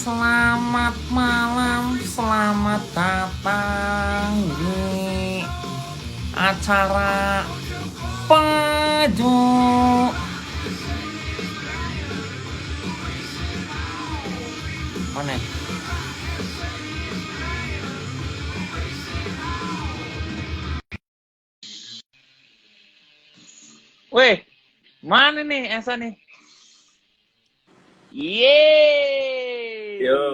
Selamat malam, selamat datang di acara Peju. Mana? Weh, mana nih Esa nih? Yeay! Yo,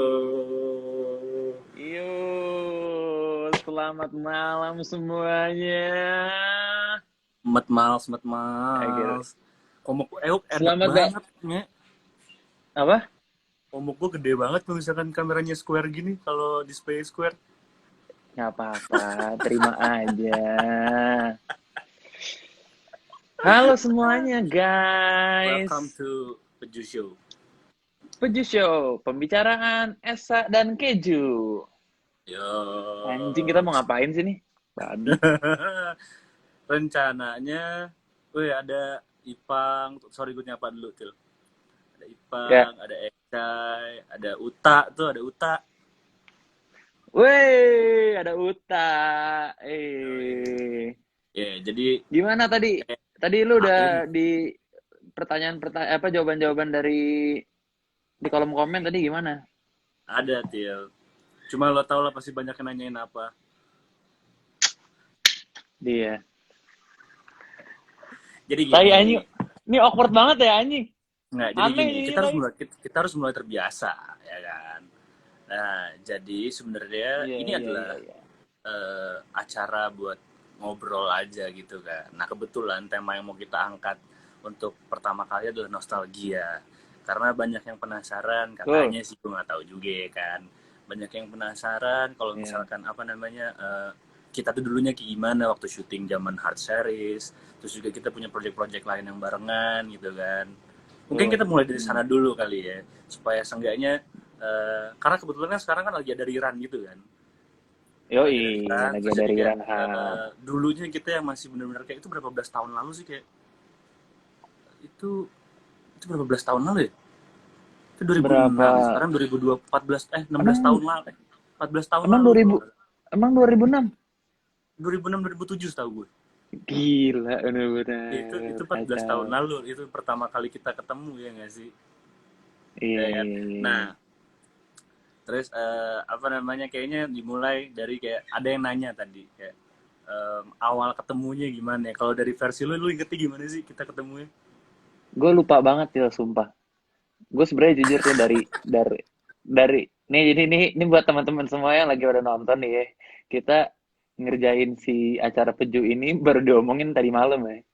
Yo, selamat malam semuanya. semet mal. Komuk enak Selamat gak? banget nih. Apa? Komuk gue gede banget kalau misalkan kameranya square gini, kalau display square. Nggak apa-apa, terima aja. Halo semuanya Welcome guys. to Peju Show. Peju Show, pembicaraan Esa dan Keju. Yo. Anjing, kita mau ngapain sih nih? Babi. Rencananya, ada Ipang, sorry gue nyapa dulu, Til. Ada Ya. Ipang, ada Ecai, ada Uta, tuh ada Uta. Wey, ada Uta. Ya, jadi Gimana tadi? Tadi lu Aing udah di pertanyaan-pertanyaan apa jawaban-jawaban dari di kolom komen tadi gimana? ada, Til. Cuma lo tau lah pasti banyak yang nanyain apa. Dia. Jadi Tai gini, anjing. Ini awkward banget ya anjing. nggak, jadi Aneh gini, ini kita harus lagi. mulai kita harus mulai terbiasa, ya kan. Nah, jadi sebenarnya Iya, ini iya, adalah iya, iya. acara buat ngobrol aja gitu kan. Nah, kebetulan tema yang mau kita angkat untuk pertama kali adalah nostalgia. Karena banyak yang penasaran, Cool. katanya sih gue nggak tahu juga ya kan. Banyak yang penasaran kalau Iya. misalkan apa namanya kita tuh dulunya kayak gimana waktu syuting zaman Hard Series. Terus juga kita punya project-project lain yang barengan gitu kan. Mungkin Cool. kita mulai dari sana dulu kali ya, supaya seenggaknya karena kebetulan kan sekarang kan lagi ada rerun gitu kan, lagi ada Yoi, rerun, lagi terus ada jadi kayak rerun hard. dulunya kita yang masih benar-benar kayak itu berapa belas tahun lalu sih, kayak itu itu berapa belas tahun lalu ya? Itu 2006, Berapa? sekarang 2024, 14 16 tahun Emang lalu, 14 tahun emang lalu kalau 2000 nggak salah. emang 2006? 2006 2007 setahu gue. Gila, Itu bener-bener 14 tahun kacau. lalu, itu pertama kali kita ketemu ya nggak sih, Iya, ya kan. iya, iya, Nah, iya. terus apa namanya, kayaknya dimulai dari kayak ada yang nanya tadi kayak awal ketemunya gimana ya. Kalau dari versi lu ingetnya gimana sih kita ketemunya? Gue lupa banget ya, sumpah. Gue sebenarnya jujur tuh dari nih, jadi ini buat teman-teman semua yang lagi pada nonton nih ya. Kita ngerjain si acara Peju ini baru diomongin tadi malam ya.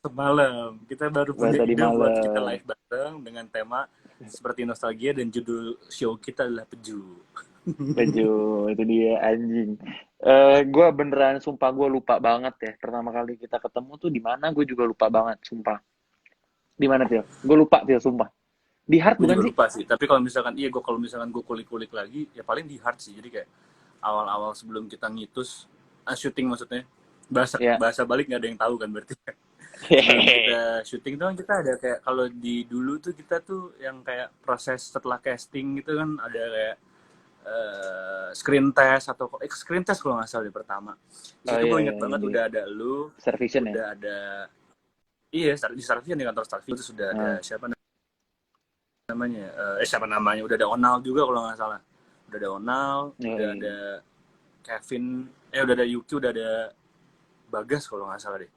Semalam kita baru Baru punya tadi ide buat kita malam. live bareng dengan tema seperti nostalgia, dan judul show kita adalah Peju. Peju, itu dia anjing. Gue beneran sumpah gue lupa banget ya. Pertama kali kita ketemu tuh di mana? Gue juga lupa banget, sumpah. Di mana Til? Gue lupa Til, sumpah. Di Hard Gue bukan juga sih? lupa sih, tapi kalau misalkan gue kulik-kulik lagi ya paling di hard sih. Jadi kayak awal-awal sebelum kita ngitus syuting maksudnya, bahasa Ya. bahasa balik nggak ada yang tahu kan berarti. Sebelum Hehehe. kita syuting tuh kan kita ada kayak, kalau di dulu tuh kita tuh yang kayak proses setelah casting gitu kan, ada kayak screen test atau screen test kalau nggak salah di pertama. Di Oh situ iya gue iya inget iya banget di udah ada lu, Starvision ya. udah ada, iya di Starvision, di kantor Starvision itu sudah ada Nah, siapa namanya, siapa namanya, udah ada Onal juga kalau nggak salah, udah ada Onal, iya, udah iya. ada Kevin, udah ada Yuki, udah ada Bagas kalau nggak salah deh.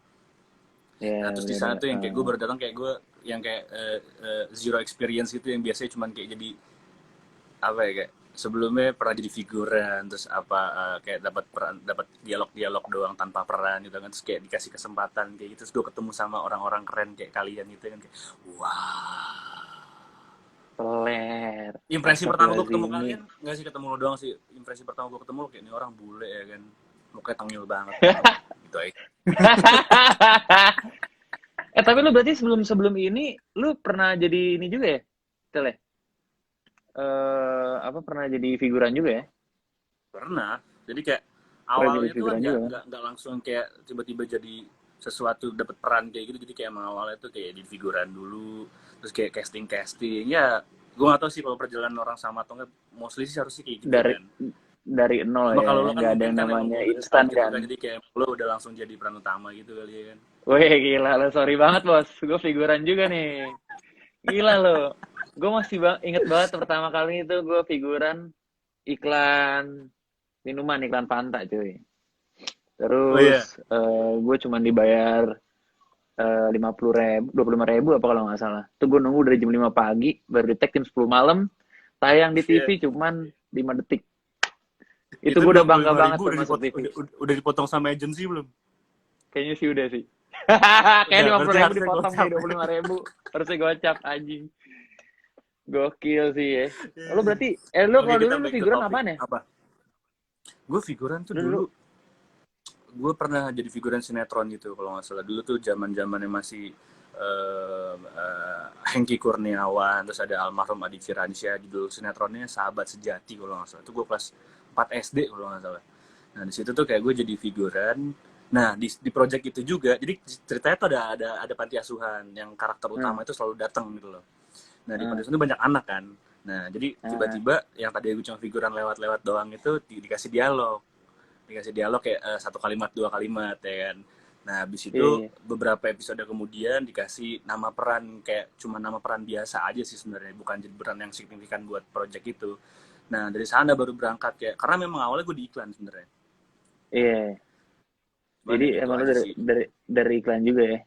Ya Nah, terus di udah ada. sana tuh yang kayak gue baru datang, kayak gue yang kayak zero experience gitu, yang biasanya cuman kayak jadi apa ya, kayak sebelumnya pernah jadi figuran, terus apa kayak dapat dialog doang tanpa peran gitu kan, terus kayak dikasih kesempatan kayak gitu, terus gue ketemu sama orang-orang keren kayak kalian gitu kan, kayak wah. Peler. Impresi pertama gue ketemu Astagfirullahaladzim. kalian nggak sih, ketemu lo doang sih, impresi pertama gue ketemu lo kayak ini orang bule ya kan, mukanya tengil banget nih orang, gitu aja. Tapi lu berarti sebelum ini lu pernah jadi ini juga ya? Til ya? Apa pernah jadi figuran juga ya? Pernah, jadi kayak Pernah jadi awalnya tuh kan figuran juga kan? nggak langsung kayak tiba-tiba jadi sesuatu, dapat peran kayak gitu. Jadi kayak emang awalnya tuh kayak di figuran dulu, terus kayak casting ya Gue gak tau sih kalau perjalanan orang sama atau enggak, mostly sih harusnya kayak gitu dari kan. dari nol Cuma ya, kalau lo kan nggak ada mungkin yang kan emang namanya udah instan start gitu kan. kan, jadi kayak lo udah langsung jadi peran utama gitu kali ya kan. Wih gila lo, sorry banget bos, gue figuran juga nih. Gila lo, gue masih inget banget pertama kali itu gue figuran iklan minuman, iklan Fanta cuy. Oh iya. Terus gue cuman dibayar 50.000, 25.000 apa kalau nggak salah. Tuh gue nunggu dari jam 5 pagi, baru di tag jam 10 malam, tayang di Iya. TV cuman 5 detik. Itu Itu gue udah bangga 25.000 banget tuh udah masuk TV. udah dipotong sama agensi belum? Kayaknya sih udah sih. Kayak Udah, lima puluh berarti ribu harusnya dipotong gocap. nih, 25.000. Harusnya gocap anjing. Gokil sih ya. Lo berarti, lo Oke, kalau kita dulu lo back to figuran topik. apaan ya? Apa? Gue figuran tuh Dulu. dulu, gue pernah jadi figuran sinetron gitu kalau nggak salah. Dulu tuh zaman-zamannya masih Hengky Kurniawan, terus ada almarhum Adi Firansyah, judul sinetronnya Sahabat Sejati kalau nggak salah. Itu gue kelas 4 SD kalau nggak salah. Nah di situ tuh kayak gue jadi figuran. Nah di project itu juga, jadi ceritanya tuh ada panti asuhan yang karakter Hmm. utama itu selalu datang gitu loh. Nah di panti Hmm. asuhan itu banyak anak kan. Nah jadi Hmm. tiba-tiba yang tadi gue cuma figuran lewat-lewat doang itu dikasih dialog kayak satu kalimat dua kalimat ya kan. Nah habis Iya, itu iya. beberapa episode kemudian dikasih nama peran, kayak cuma nama peran biasa aja sih sebenarnya, bukan jadi peran yang signifikan buat project itu. Nah dari sana baru berangkat kayak, karena memang awalnya gue di iklan sebenarnya. Iya. Cuman Jadi ya gitu emang lo aja dari, sih. dari iklan juga ya?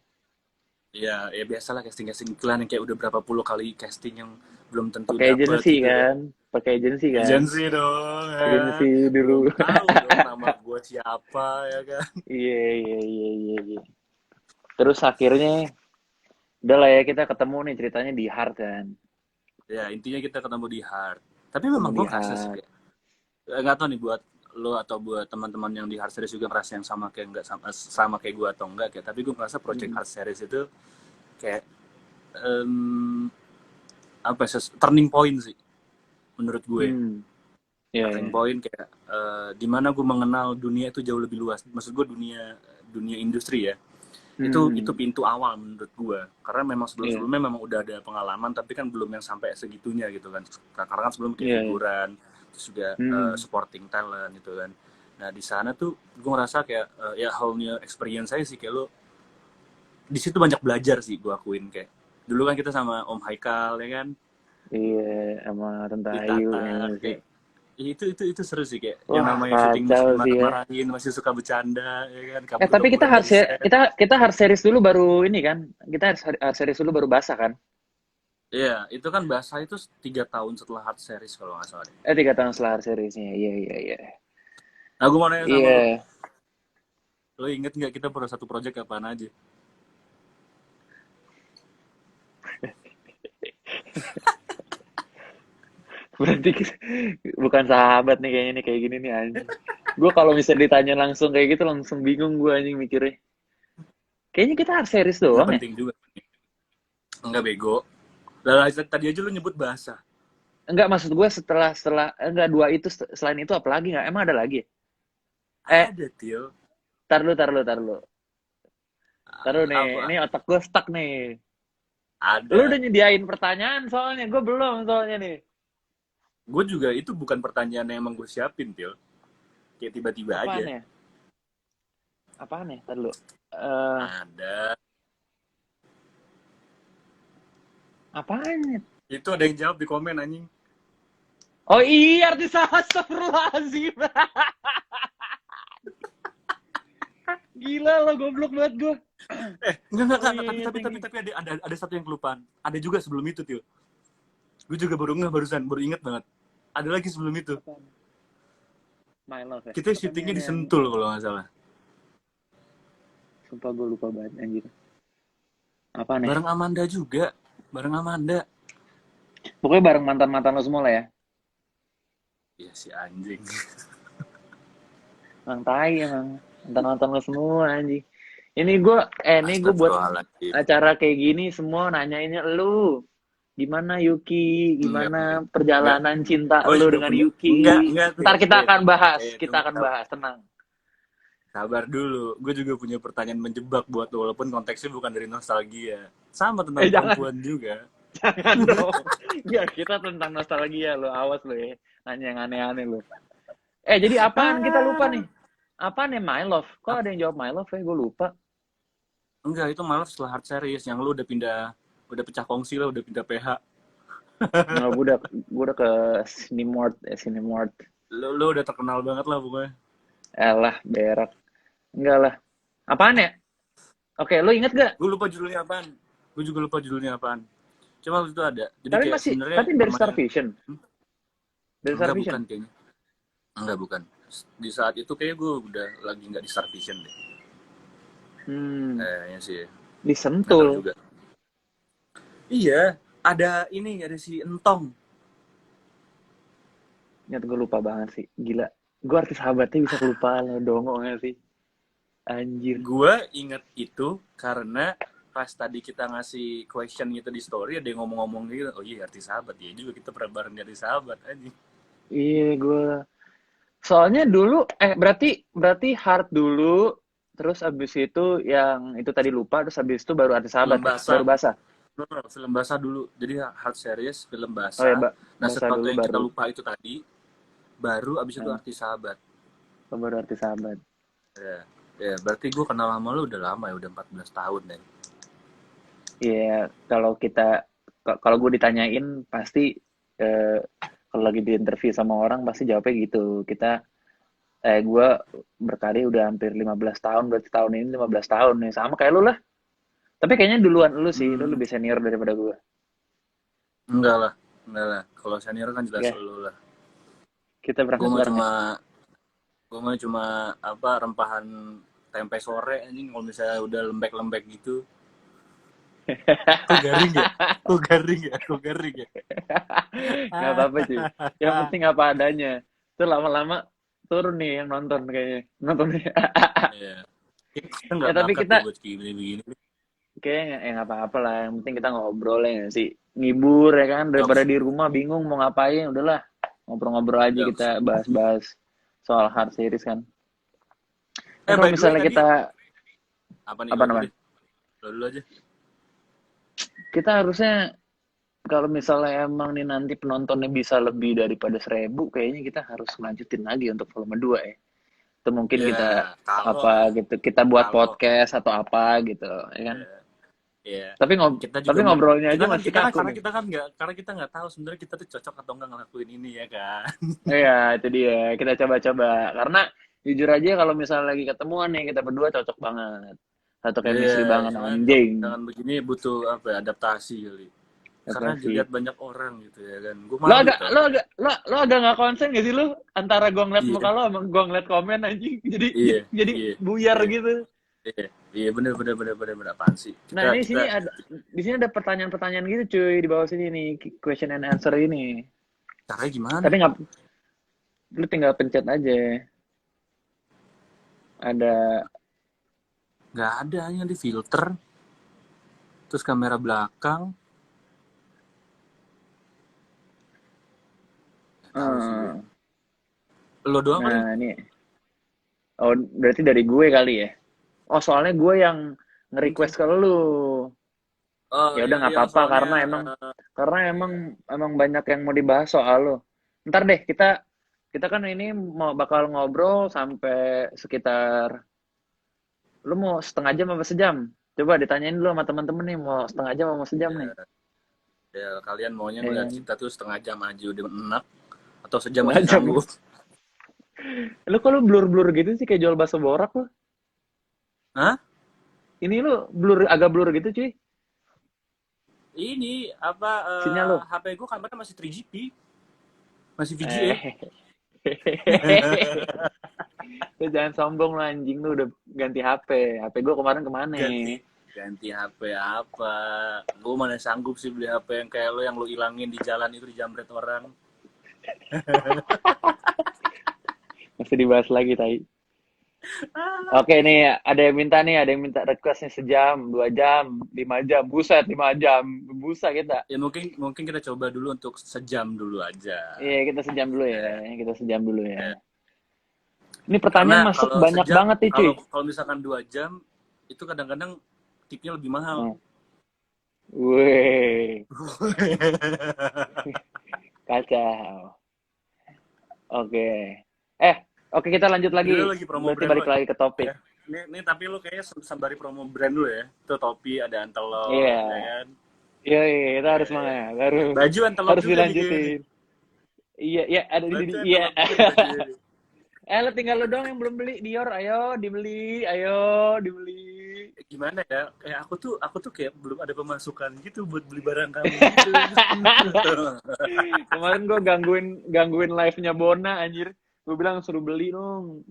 Ya biasalah casting iklan yang kayak udah berapa puluh kali casting yang belum tentu Pakai dapet agensi gitu kan. kan? Pakai agensi kan? Agensi dong ya. Agensi Belum dulu. tahu dong nama gue siapa ya kan. Iya, iya, iya, iya, iya. Terus akhirnya, udah lah ya kita ketemu nih ceritanya di Hard kan? Ya intinya kita ketemu di Hard. Tapi Ketemu memang di gue ngerasa sih Hard. kayak, nggak tahu nih buat lo atau buat teman-teman yang di Hard Series juga ngerasa yang sama kayak nggak sama kayak gue atau enggak kayak, tapi gue ngerasa project Hmm. Hard Series itu kayak apa ya, turning point sih menurut gue. Hmm. Iya, Turning iya. point kayak di mana gue mengenal dunia itu jauh lebih luas. Maksud gue dunia industri ya. Itu Hmm. pintu awal menurut gue, karena memang Iya, sebelum-sebelumnya memang udah ada pengalaman tapi kan belum yang sampai segitunya gitu kan, karena kan sebelum kayak iya, iya. figuran, terus juga Hmm. supporting talent gitu kan. Nah di sana tuh gue ngerasa kayak ya whole new experience saya sih, kayak lo di situ banyak belajar sih, gue akuin. Kayak dulu kan kita sama Om Haikal ya kan Iya, sama Tante di Ayu Tata, yang sih. kayak itu seru sih, kayak yang Wah, namanya syuting kacau masih sih ya. dimarah-marahin, masih suka bercanda ya kan, kabur Tapi kita kaburan harus dari set. kita harus series dulu baru ini kan. Kita harus series dulu baru basah kan. Iya, itu kan bahasa itu 3 tahun setelah Hard Series kalau nggak salah. 3 tahun setelah harus seriesnya. Iya, iya, iya. Nah, gue mau nanya sama lo. Iya. Lo inget nggak kita pernah satu project apaan aja? Berarti bukan sahabat nih kayaknya nih kayak gini nih anjing. Gue kalau misalnya ditanya langsung kayak gitu langsung bingung gue anjing mikirnya. Kayaknya kita harus series Nggak doang ya. penting juga. Enggak bego. Lah tadi aja lo nyebut bahasa. Enggak, maksud gue setelah enggak dua itu, selain itu apa lagi nggak? Emang ada lagi ya? Eh, Ada, Tio. tar lu. Taruh nih, Apa? ini otak gue stuck nih. Lu Ada. udah nyediain pertanyaan soalnya, gue belum soalnya nih. Gue juga itu bukan pertanyaan yang emang gue siapin, Tio. Kayak tiba-tiba Apaan aja. ya? Apaan ya? Tar lu. Eh, Ada. apaan ya? Itu ada yang jawab di komen anjing. Oh iya, artis astagfirullahaladzim. Gila lo, goblok banget gue. Enggak. Oh iya, iya, Tapi ada satu yang kelupaan. Ada juga sebelum itu, Tio. Gue juga baru inget banget. Ada lagi sebelum itu. apaan? My Love ya? Kita Apa syutingnya nih di ada yang... Sentul kalau nggak salah. Sumpah gue lupa banget anjir. Apa nih? Bareng Amanda juga. Bareng Amanda. Pokoknya bareng mantan-mantan lo semua lah ya. Iya si anjing. Emang tai emang. Mantan-mantan lo semua anjing. Ini gue buat Astagfirullahaladzim. acara kayak gini semua nanyainnya lu. Gimana Yuki? Enggak. Gimana perjalanan cinta Gue lu juga dengan punya. Yuki? Enggak. Ntar kita akan bahas. Tunggu, Kita akan bahas, tenang. sabar dulu. Gue juga punya pertanyaan menjebak buat lo, walaupun konteksnya bukan dari nostalgia. Sama tentang Jangan. perempuan juga. Jangan dong. Ya, kita tentang nostalgia lo, awas lo ya. Nanya yang aneh-aneh lo. Jadi apaan? Kita lupa nih. Apaan ya My Love? Kok ada yang jawab My Love ya? Gue lupa. Enggak, itu malah setelah Hard Series yang lu udah pecah kongsi lah, udah pindah PH. Nggak, gue udah ke Cinemart. Lu udah terkenal banget lah pokoknya. Elah, berak. Enggak lah. Apaan ya? Oke, lo inget gak? Gue lupa judulnya apaan. Gue juga lupa judulnya apaan. Cuma waktu itu ada. Jadi Tapi kayak sebenarnya tapi dari Star Vision. Dari Star enggak, Vision. bukan kayaknya. Enggak, bukan. Di saat itu kayak gue udah lagi nggak di Star Vision deh. Kayaknya sih. Di Nggak tahu Sentul. juga. Iya, ada si Entong. Nyat gue lupa banget sih. Gila. Gue artis sahabatnya bisa kelupaan lo, dongo gak sih? Anjir. Gue inget itu karena pas tadi kita ngasih question gitu di story, ada yang ngomong-ngomong gitu, oh iya artis sahabat, ya juga kita pernah bareng di artis sahabat anjing. Iya, gue. Soalnya dulu, berarti Hard dulu, terus abis itu yang itu tadi lupa, terus abis itu baru artis sahabat, Film basah. baru basah. Film basah dulu, jadi Hard Series, film basah. Oh ya, Nah basah sesuatu dulu yang kita baru. lupa itu tadi, baru abis itu artis sahabat. Baru artis sahabat. Ya, berarti gue kenal sama lu udah lama ya, udah 14 tahun deh. Iya, kalau gue ditanyain pasti kalau lagi di interview sama orang pasti jawabnya gitu. Gue berkali udah hampir 15 tahun, berarti tahun ini 15 tahun nih, sama kayak lu lah. Tapi kayaknya duluan lu sih, lu lebih senior daripada gue. Enggak lah. Kalau senior kan jelas lu lah. Kita berangkat bareng. Gue mah cuma rempahan tempe sore anjing, kalau misalnya udah lembek-lembek gitu. Kok garing ya? Gak apa-apa cuy. Yang penting apa adanya. Itu lama-lama turun nih yang nonton kayaknya. Nontonnya. Iya. Ya, tapi kita begini. kayaknya nggak apa-apa lah. Yang penting kita ngobrol ya sih. Ngibur ya kan. Daripada di rumah bingung mau ngapain. Udahlah. Ngobrol-ngobrol aja kita bahas-bahas soal Hard Series kan. Kalau misalnya kita apa namanya? Lo dulu aja. Kita harusnya kalau misalnya emang nih nanti penontonnya bisa lebih daripada 1.000, kayaknya kita harus lanjutin lagi untuk volume 2 ya. Itu mungkin kita kita buat podcast atau apa gitu, ya kan? Iya. Tapi ngobrolnya aja masih kaku. Karena kita nggak tahu sebenarnya kita tuh cocok atau nggak ngelakuin ini ya kan. Iya, itu dia. Kita coba-coba. Karena jujur aja kalau misalnya lagi ketemuan nih kita berdua cocok banget. Satu chemistry banget anjing. Dengan begini butuh adaptasi kali. Karena dilihat banyak orang gitu ya kan. Lo agak nggak konsen gak sih lu antara gue ngeliat muka lo sama gue ngeliat komen anjing. Jadi buyar gitu. Iya bener apaan sih? Nah ini di sini ada pertanyaan-pertanyaan gitu cuy di bawah sini nih, question and answer ini. Caranya gimana? Tapi lu tinggal pencet aja. Nggak ada, hanya di filter. Terus kamera belakang. Lo doang kali? Nah ini. Oh berarti dari gue kali ya. Oh soalnya gue yang nge-request ke lu. Ya udah nggak apa-apa karena emang banyak yang mau dibahas soal lo. Ntar deh kita kan ini bakal ngobrol sampai sekitar, lu mau setengah jam apa sejam? Coba ditanyain dulu sama teman-teman nih, mau setengah jam apa sejam nih? Ya kalian maunya ngeliat kita tuh setengah jam aja udah enak atau sejam aja sanggup. Lu kok lu blur gitu sih kayak jual bakso borak lu? Hah? Ini lu agak blur gitu cuy. Ini sinyal lu? HP gue kameranya masih 3GP. Masih VGA. Lu jangan sombong lu anjing, lu udah ganti HP. HP gue kemarin kemana? Ganti HP apa? Gue mana sanggup sih beli HP yang kayak lo yang lo ilangin di jalan itu, dijamret orang. Masih dibahas lagi tai. Oke nih, ada yang minta requestnya sejam, 2 jam, 5 jam, buset 5 jam, busa kita. Ya mungkin kita coba dulu untuk sejam dulu aja. Iya kita sejam dulu ya. Ini pertanyaan masuk banyak banget nih cuy. Kalau misalkan 2 jam, itu kadang-kadang tipnya lebih mahal. Wih, kacau. Oke. Oke kita lanjut Jadi lu lagi. lagi promo Berarti brand lo balik lagi ke topik. ya. Ini tapi lu kayaknya sembari promo brand lu ya. Itu topi ada Iya. antelop, ya kan? Iya, iya, kita Ya, harus ya, ya. semangat. Harus Baju antelop harus juga nih kayaknya nih. dilanjutin. Iya, iya, ada di Baju sini. Iya. antelop juga nih bajunya nih. Lo tinggal lo doang yang belum beli Dior. Ayo dibeli, ayo dibeli. Gimana ya? Kayak aku tuh kayak belum ada pemasukan gitu buat beli barang kamu gitu. Kemarin gue gangguin gangguin live-nya Bona anjir. Gue bilang suruh beli dong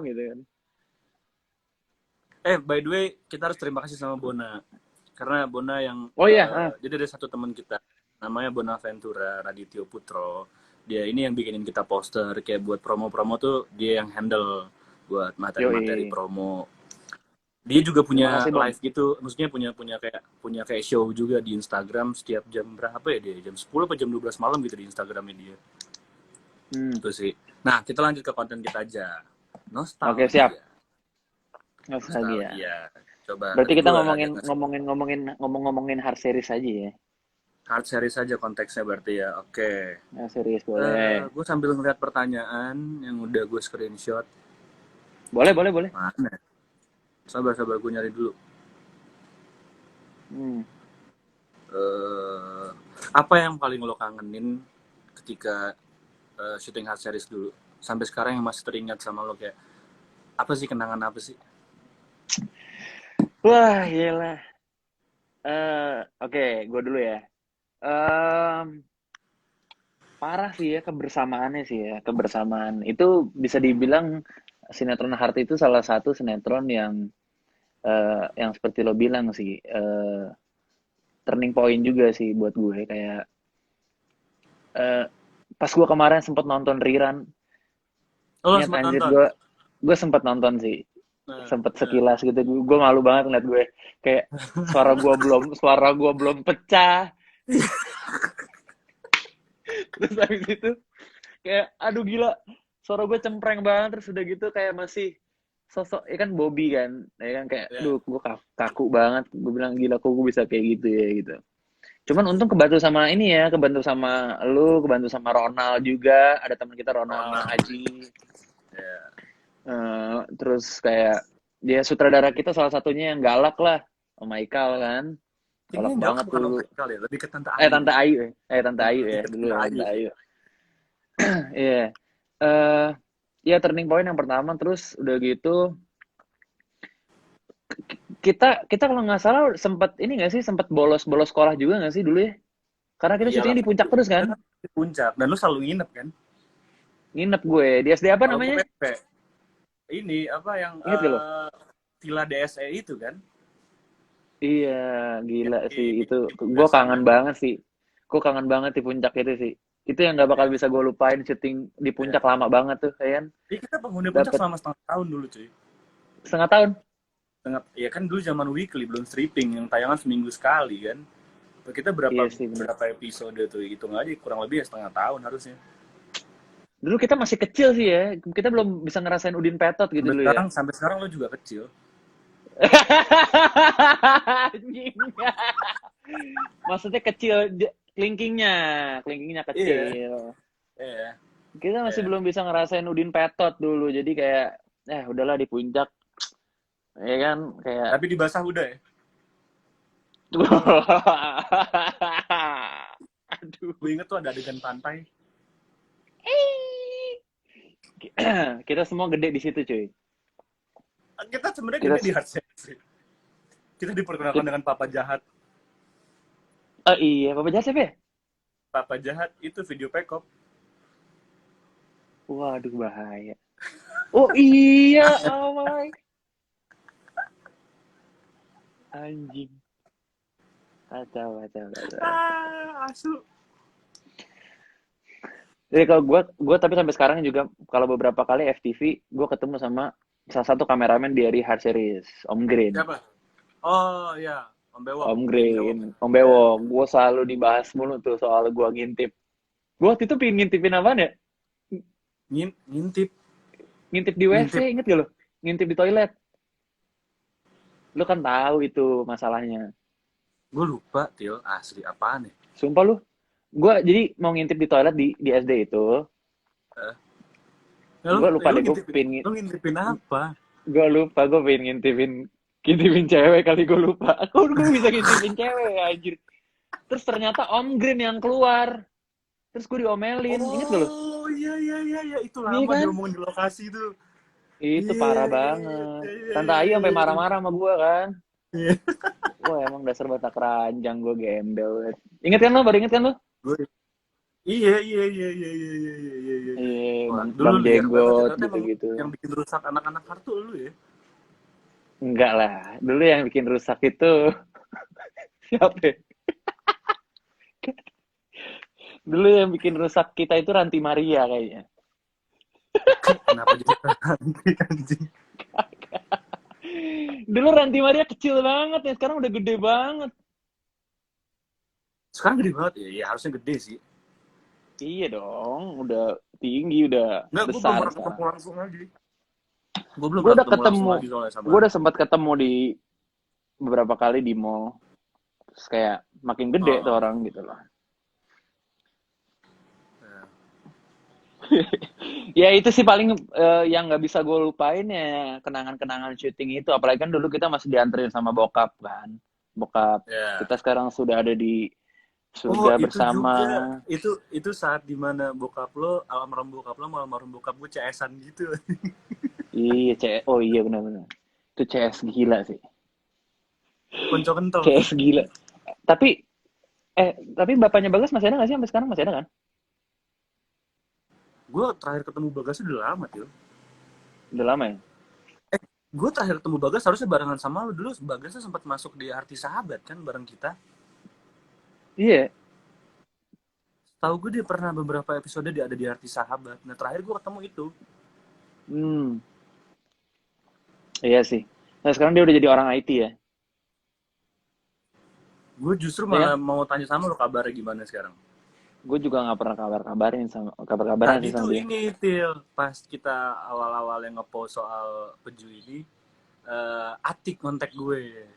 gitu kan. By the way, kita harus terima kasih sama Bona. Karena Bona yang Oh iya, jadi ada satu teman kita namanya Bonaventura Radityo Putro. Dia ini yang bikinin kita poster kayak buat promo-promo tuh dia yang handle buat materi-materi yoi. promo. Dia juga Terima punya kasih Bon. live gitu, maksudnya punya kayak show juga di Instagram setiap jam berapa ya dia? Jam 10 atau jam 12 malam gitu di Instagramnya dia. Hmm. Itu sih. Nah, kita lanjut ke konten kita aja. Oke siap. Nostalgia. Nostalgia. Nostalgia. Coba Berarti tadi kita gue ada ngomongin ngasih ngomongin ngomongin ngomong-ngomongin hard series aja ya. hard series aja konteksnya berarti ya. Oke. Hard series boleh. Gue sambil ngeliat pertanyaan yang udah gue screenshot. Boleh, boleh, boleh. Mana? Sabar gue nyari dulu. Hmm. eh Apa yang paling lo kangenin ketika syuting hard series dulu? Sampai sekarang yang masih teringat sama lo kayak apa sih, kenangan apa sih? Wah, iyalah. Oke, gue dulu ya. Em, Parah sih ya kebersamaannya sih ya. Kebersamaan itu bisa dibilang sinetron Harta itu salah satu sinetron yang seperti lo bilang sih turning point juga sih buat gue kayak eh, pas gue kemarin sempat nonton rerun. Oh, lo Ingat sempat anjir nonton? gue sempat nonton sih. Nah, Sempet nah. sekilas gitu. Gue malu banget ngeliat gue kayak suara gue belum pecah. Terus habis itu kayak aduh gila suara gue cempreng banget terus udah gitu kayak masih sosok ya kan Bobby kan ya kan kayak Ya. duh gue kaku banget gue bilang gila kok gue bisa kayak gitu ya gitu cuman untung kebantu sama ini ya kebantu sama lu kebantu sama Ronald juga ada teman kita Ronald Ronald. Haji. Ya. Terus kayak dia sutradara kita salah satunya yang galak lah Om Aikal kan Kayaknya galak enggak, banget bukan Om tuh Haikal ya, lebih ke Tante Ayu. Tante Ayu Lebih ya ke dulu Tante ya Ayu Tante sih. Ayu. Iya. Eh ya turning point yang pertama terus udah gitu kita kita kalau nggak salah sempat ini nggak sih sempat bolos sekolah juga nggak sih dulu ya? Karena kita Iyalah, syutingnya di puncak terus kita kan? kan di puncak dan lu selalu nginep kan? Nginep gue di SD apa Kalau gue namanya? PP, ini apa yang Ingat gak lo? Villa DSE itu kan? Iya, Yang gila sih itu. di Gue Pegasan kangen kan? banget sih. Gue kangen banget di puncak itu sih. Itu yang nggak bakal Ya, bisa gue lupain syuting di ya. puncak lama banget tuh, ya kan? Jadi kita penghuni puncak Dapat selama setengah tahun dulu cuy. setengah tahun. Ya kan dulu zaman weekly belum stripping yang tayangan seminggu sekali kan. Kita Iya berapa sih bener. berapa episode tuh hitung aja kurang lebih ya setengah tahun harusnya. Dulu kita masih kecil sih ya. Kita belum bisa ngerasain Udin Petot gitu Sampai dulu ya. sekarang sampai sekarang lo juga kecil. Anjing. Maksudnya kecil kelingkingnya Iya, kecil. iya, Kita masih iya. belum bisa ngerasain Udin Petot dulu. Jadi kayak udahlah di puncak ya kan kayak Tapi di basah udah ya. aduh. Gue inget tuh ada adegan pantai. Kita semua gede di situ, cuy. Kita sebenarnya Kita gede di hard series. Kita diperkenalkan kita, dengan Papa Jahat. oh iya, Papa Jas siapa ya? Papa Jahat itu video pekop. Waduh bahaya. Oh iya, oh my. Anjing. Kacau. Asu. Jadi kalau gue tapi sampai sekarang juga kalau beberapa kali FTV, gue ketemu sama salah satu kameramen dari Hard Series, Om Green. Siapa? Oh iya, Om Bewok, Om Green Bewok. Green, Om Ya. Bewok. Gue selalu dibahas mulu tuh soal gue ngintip. Gue waktu itu pengen ngintipin apaan ya? Ngintip, Ngintip di WC, ngintip. inget gak lo? Ngintip di toilet. Lu kan tahu itu masalahnya. Gue lupa, Til. Asli apaan ya? Sumpah lu. Gue jadi mau ngintip di toilet di SD itu. Eh, Gue lupa lu deh, ngintipin, lu ngintipin apa? gue pengen ngintipin cewek kali, gue lupa. Aku gue bisa ngintipin cewek anjir. Terus ternyata Om Green yang keluar. Terus gue diomelin. Ingat gak lu? Oh iya iya iya iya, itu Iya lama kan? diomongin di lokasi tuh. Itu Iya parah iya banget. iya Tante iya Ayu sampai iya. marah-marah sama gue kan. Iya. Wah emang dasar Batak Ranjang, gue gembel banget. Ingat kan lo? Baru inget kan lo? Gue iya iya iya iya iya iya iya iya iya. Iya, Wah, Bang dulu liar banget ya. Jenggot Ternyata emang gitu-gitu. yang bikin rusak anak-anak kartu lu ya. Enggak lah. Dulu yang bikin rusak itu siapa ya? Dulu yang bikin rusak kita itu Ranti Maria kayaknya. Kenapa jadi nanti anjing? Dulu Ranti Maria kecil banget ya, sekarang udah gede banget. Sekarang gede banget ya. Ya harusnya gede sih. Iya dong, udah tinggi, udah Enggak, gue belum besar pernah ketemu sekarang. langsung lagi. Gue belum Gue pernah udah ketemu langsung ketemu, lagi soalnya sama. gue udah sempat ketemu di beberapa kali di mall. Terus kayak makin gede tuh Oh, orang gitu loh. ya. Ya itu sih paling yang nggak bisa gue lupain ya kenangan-kenangan syuting itu. Apalagi kan dulu kita masih dianterin sama bokap kan. Bokap Ya. kita sekarang sudah ada di Oh, surga itu bersama. juga. Itu saat dimana bokap lo, almarhum bokap lo, sama almarhum bokap gue CS-an gitu. Iya, CS. Oh iya benar-benar. Itu CS gila sih. Konco kental tuh. CS gila. Tapi tapi bapaknya Bagas masih ada nggak sih sampai sekarang masih ada kan? Gue terakhir ketemu Bagas udah lama, Til. Udah lama ya? Gue terakhir ketemu Bagas harusnya barengan sama lo dulu. Bagas tuh sempat masuk di Arti Sahabat kan bareng kita. Iya. Tahu gue dia pernah beberapa episode dia ada di Arti Sahabat. Nah terakhir gue ketemu itu. Hmm. Iya sih. Nah sekarang dia udah jadi orang IT ya? Gue justru Iya malah kan? mau tanya sama lo kabarnya gimana sekarang. Gue juga nggak pernah kabar-kabaran Tadi sih sama tuh dia. ini Til, pas kita awal-awal yang ngepost soal Peju ini, Atik kontak gue.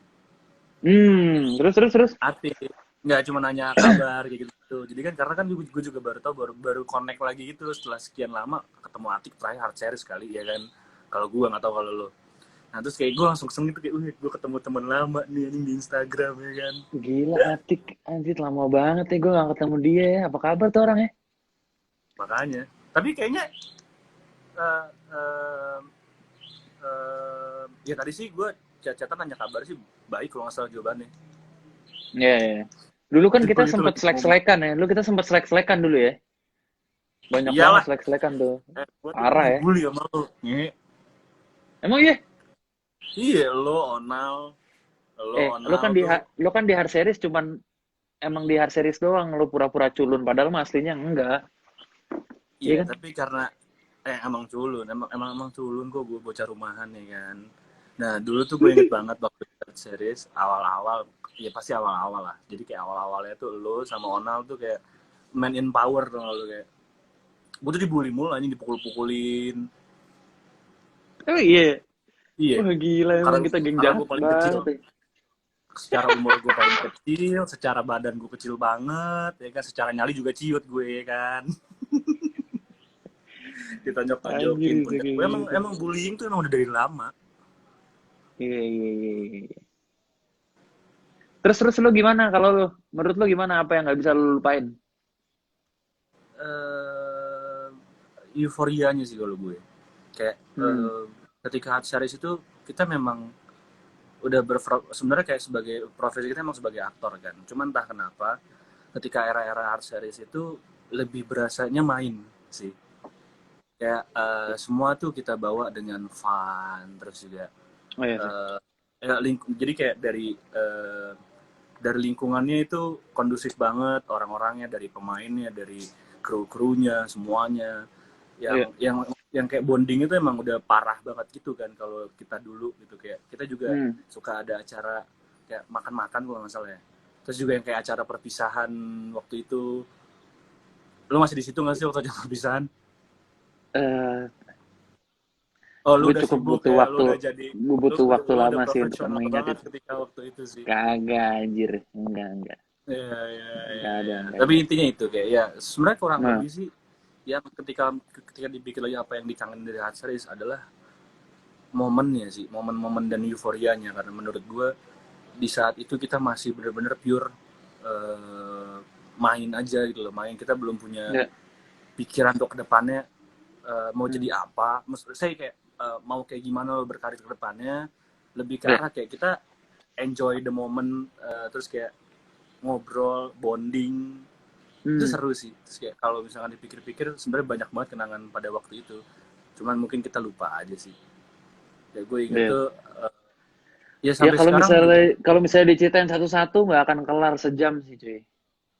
Terus. Atik nggak cuma nanya kabar kayak gitu. Jadi kan karena kan gue juga baru tahu baru connect lagi gitu setelah sekian lama ketemu Atik terakhir hard series kali ya kan. Kalau gue nggak tahu kalau lo. Nah terus kayak gue langsung seneng gitu kayak, gue ketemu teman lama nih anjing di Instagram ya kan. Gila Atik, anjir lama banget ya gue gak ketemu dia ya. Apa kabar tuh orang ya? Makanya. Tapi kayaknya eh, eh, ya tadi sih gue chat-chatan nanya kabar sih baik kalau nggak salah jawabannya. Iya, iya. Dulu kan kita Jepang itu sempat lagi ngomong. selek-selekan ya. Dulu kita sempat selek-selekan dulu ya. Banyak banget Iyalah, selek-selekan tuh. gue tuh Parah ya. dibully sama lo. Emang iya? Iya, Lo Onal kan tuh. lo kan di hard series cuman emang di hard series doang lo pura-pura culun padahal mah aslinya enggak. Iya Iya, kan? tapi karena emang culun kok gue bocah rumahan ya kan. Nah, dulu tuh gue inget banget waktu series awal-awal, ya pasti awal-awal lah. Jadi kayak awal-awalnya tuh lo sama Onal tuh kayak man in power tuh lo kayak. Gue tuh dibully mulu anjing, dipukul-pukulin. Oh iya. Iya, Wah gila karena emang kita geng karena jahat gue paling kecil. banget ya. Secara umur gue paling kecil, secara badan gue kecil banget, ya kan. Secara nyali juga ciut gue ya kan. Anjir Ditonjok-tonjokin bisa pundak kayak gue. gitu. Emang bullying tuh emang udah dari lama. Iya. Terus lo gimana kalau lo? Menurut lo gimana apa yang nggak bisa lo lupain? eh Euforianya sih kalau gue. Kayak Hmm. ketika hard series itu kita memang udah sebenarnya kayak sebagai profesi kita emang sebagai aktor kan. Cuman entah kenapa ketika era-era hard series itu lebih berasanya main sih. Kayak semua tuh kita bawa dengan fun, terus juga Oh iya sih. jadi kayak dari lingkungannya itu kondusif banget, orang-orangnya, dari pemainnya, dari kru-krunya, semuanya Iya. yang kayak bonding itu emang udah parah banget gitu kan. Kalau kita dulu gitu kayak kita juga Hmm. suka ada acara kayak makan-makan kalau nggak salah ya. Terus juga yang kayak acara perpisahan waktu itu. Lo masih di situ nggak sih waktu acara perpisahan? Eh, Oh, lu Gue udah cukup sibuk butuh ya, waktu, gue lu butuh udah, waktu lu udah lama sih untuk profesional mengingat banget itu. ketika waktu itu sih. Kagak anjir, enggak, Iya, iya, enggak iya, ada, iya. enggak Tapi ada. intinya itu kayak ya sebenarnya kurang Nah, lebih sih yang ketika ketika dipikir lagi apa yang dikangen dari hard series adalah momennya sih, momen-momen dan euforianya karena menurut gue di saat itu kita masih benar-benar pure eh, main aja gitu loh, main kita belum punya enggak. pikiran untuk kedepannya mau Hmm, jadi apa, maksud saya kayak mau kayak gimana lo berkarir ke depannya, lebih ke enggak. arah kayak kita enjoy the moment, terus kayak ngobrol, bonding, itu Hmm, seru sih. Terus kayak kalau misalkan dipikir-pikir sebenarnya banyak banget kenangan pada waktu itu, cuman mungkin kita lupa aja sih. Ya gue inget enggak. tuh ya Ya sampai sekarang juga. kalau misalnya diceritain satu-satu nggak akan kelar sejam sih cuy.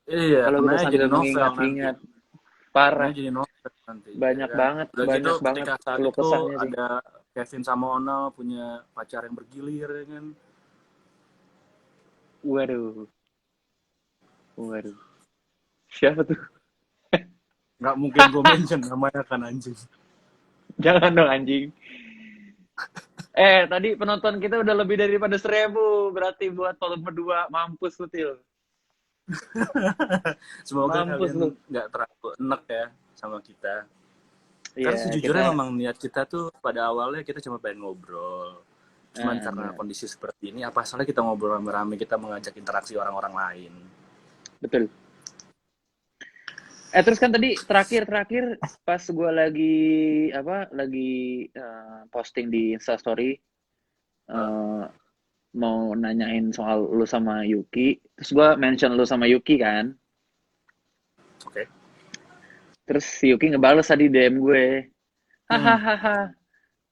Iya, Kalau kita kenanya sambil jadi novel nanti. mengingat-ingat, Kenanya parah, jadi novel nanti, ya banyak kan. banget, Udah gitu banyak banget ketika saat keluh itu kesahnya sih. ada Kevin sama Onal punya pacar yang bergilir, ya kan. Waduh, waduh. Siapa tuh? Nggak mungkin gue mention namanya kan anjing. Jangan dong anjing. Tadi penonton kita udah lebih daripada 1.000, berarti buat volume 2 mampus lu Til. Semoga Mampus kalian lu. nggak terlalu enek ya sama kita. Karena Iya, sejujurnya kita memang niat kita tuh pada awalnya kita cuma pengen ngobrol. Cuman karena benar. kondisi seperti ini, apa salahnya kita ngobrol rame-rame, kita mengajak interaksi orang-orang lain. Betul. Terus kan tadi terakhir pas gue lagi posting di Instastory, Uh, eh, mau nanyain soal lu sama Yuki, terus gue mention lu sama Yuki kan, Oke. Okay. terus si Yuki ngebales tadi DM gue, Hmm. hahaha,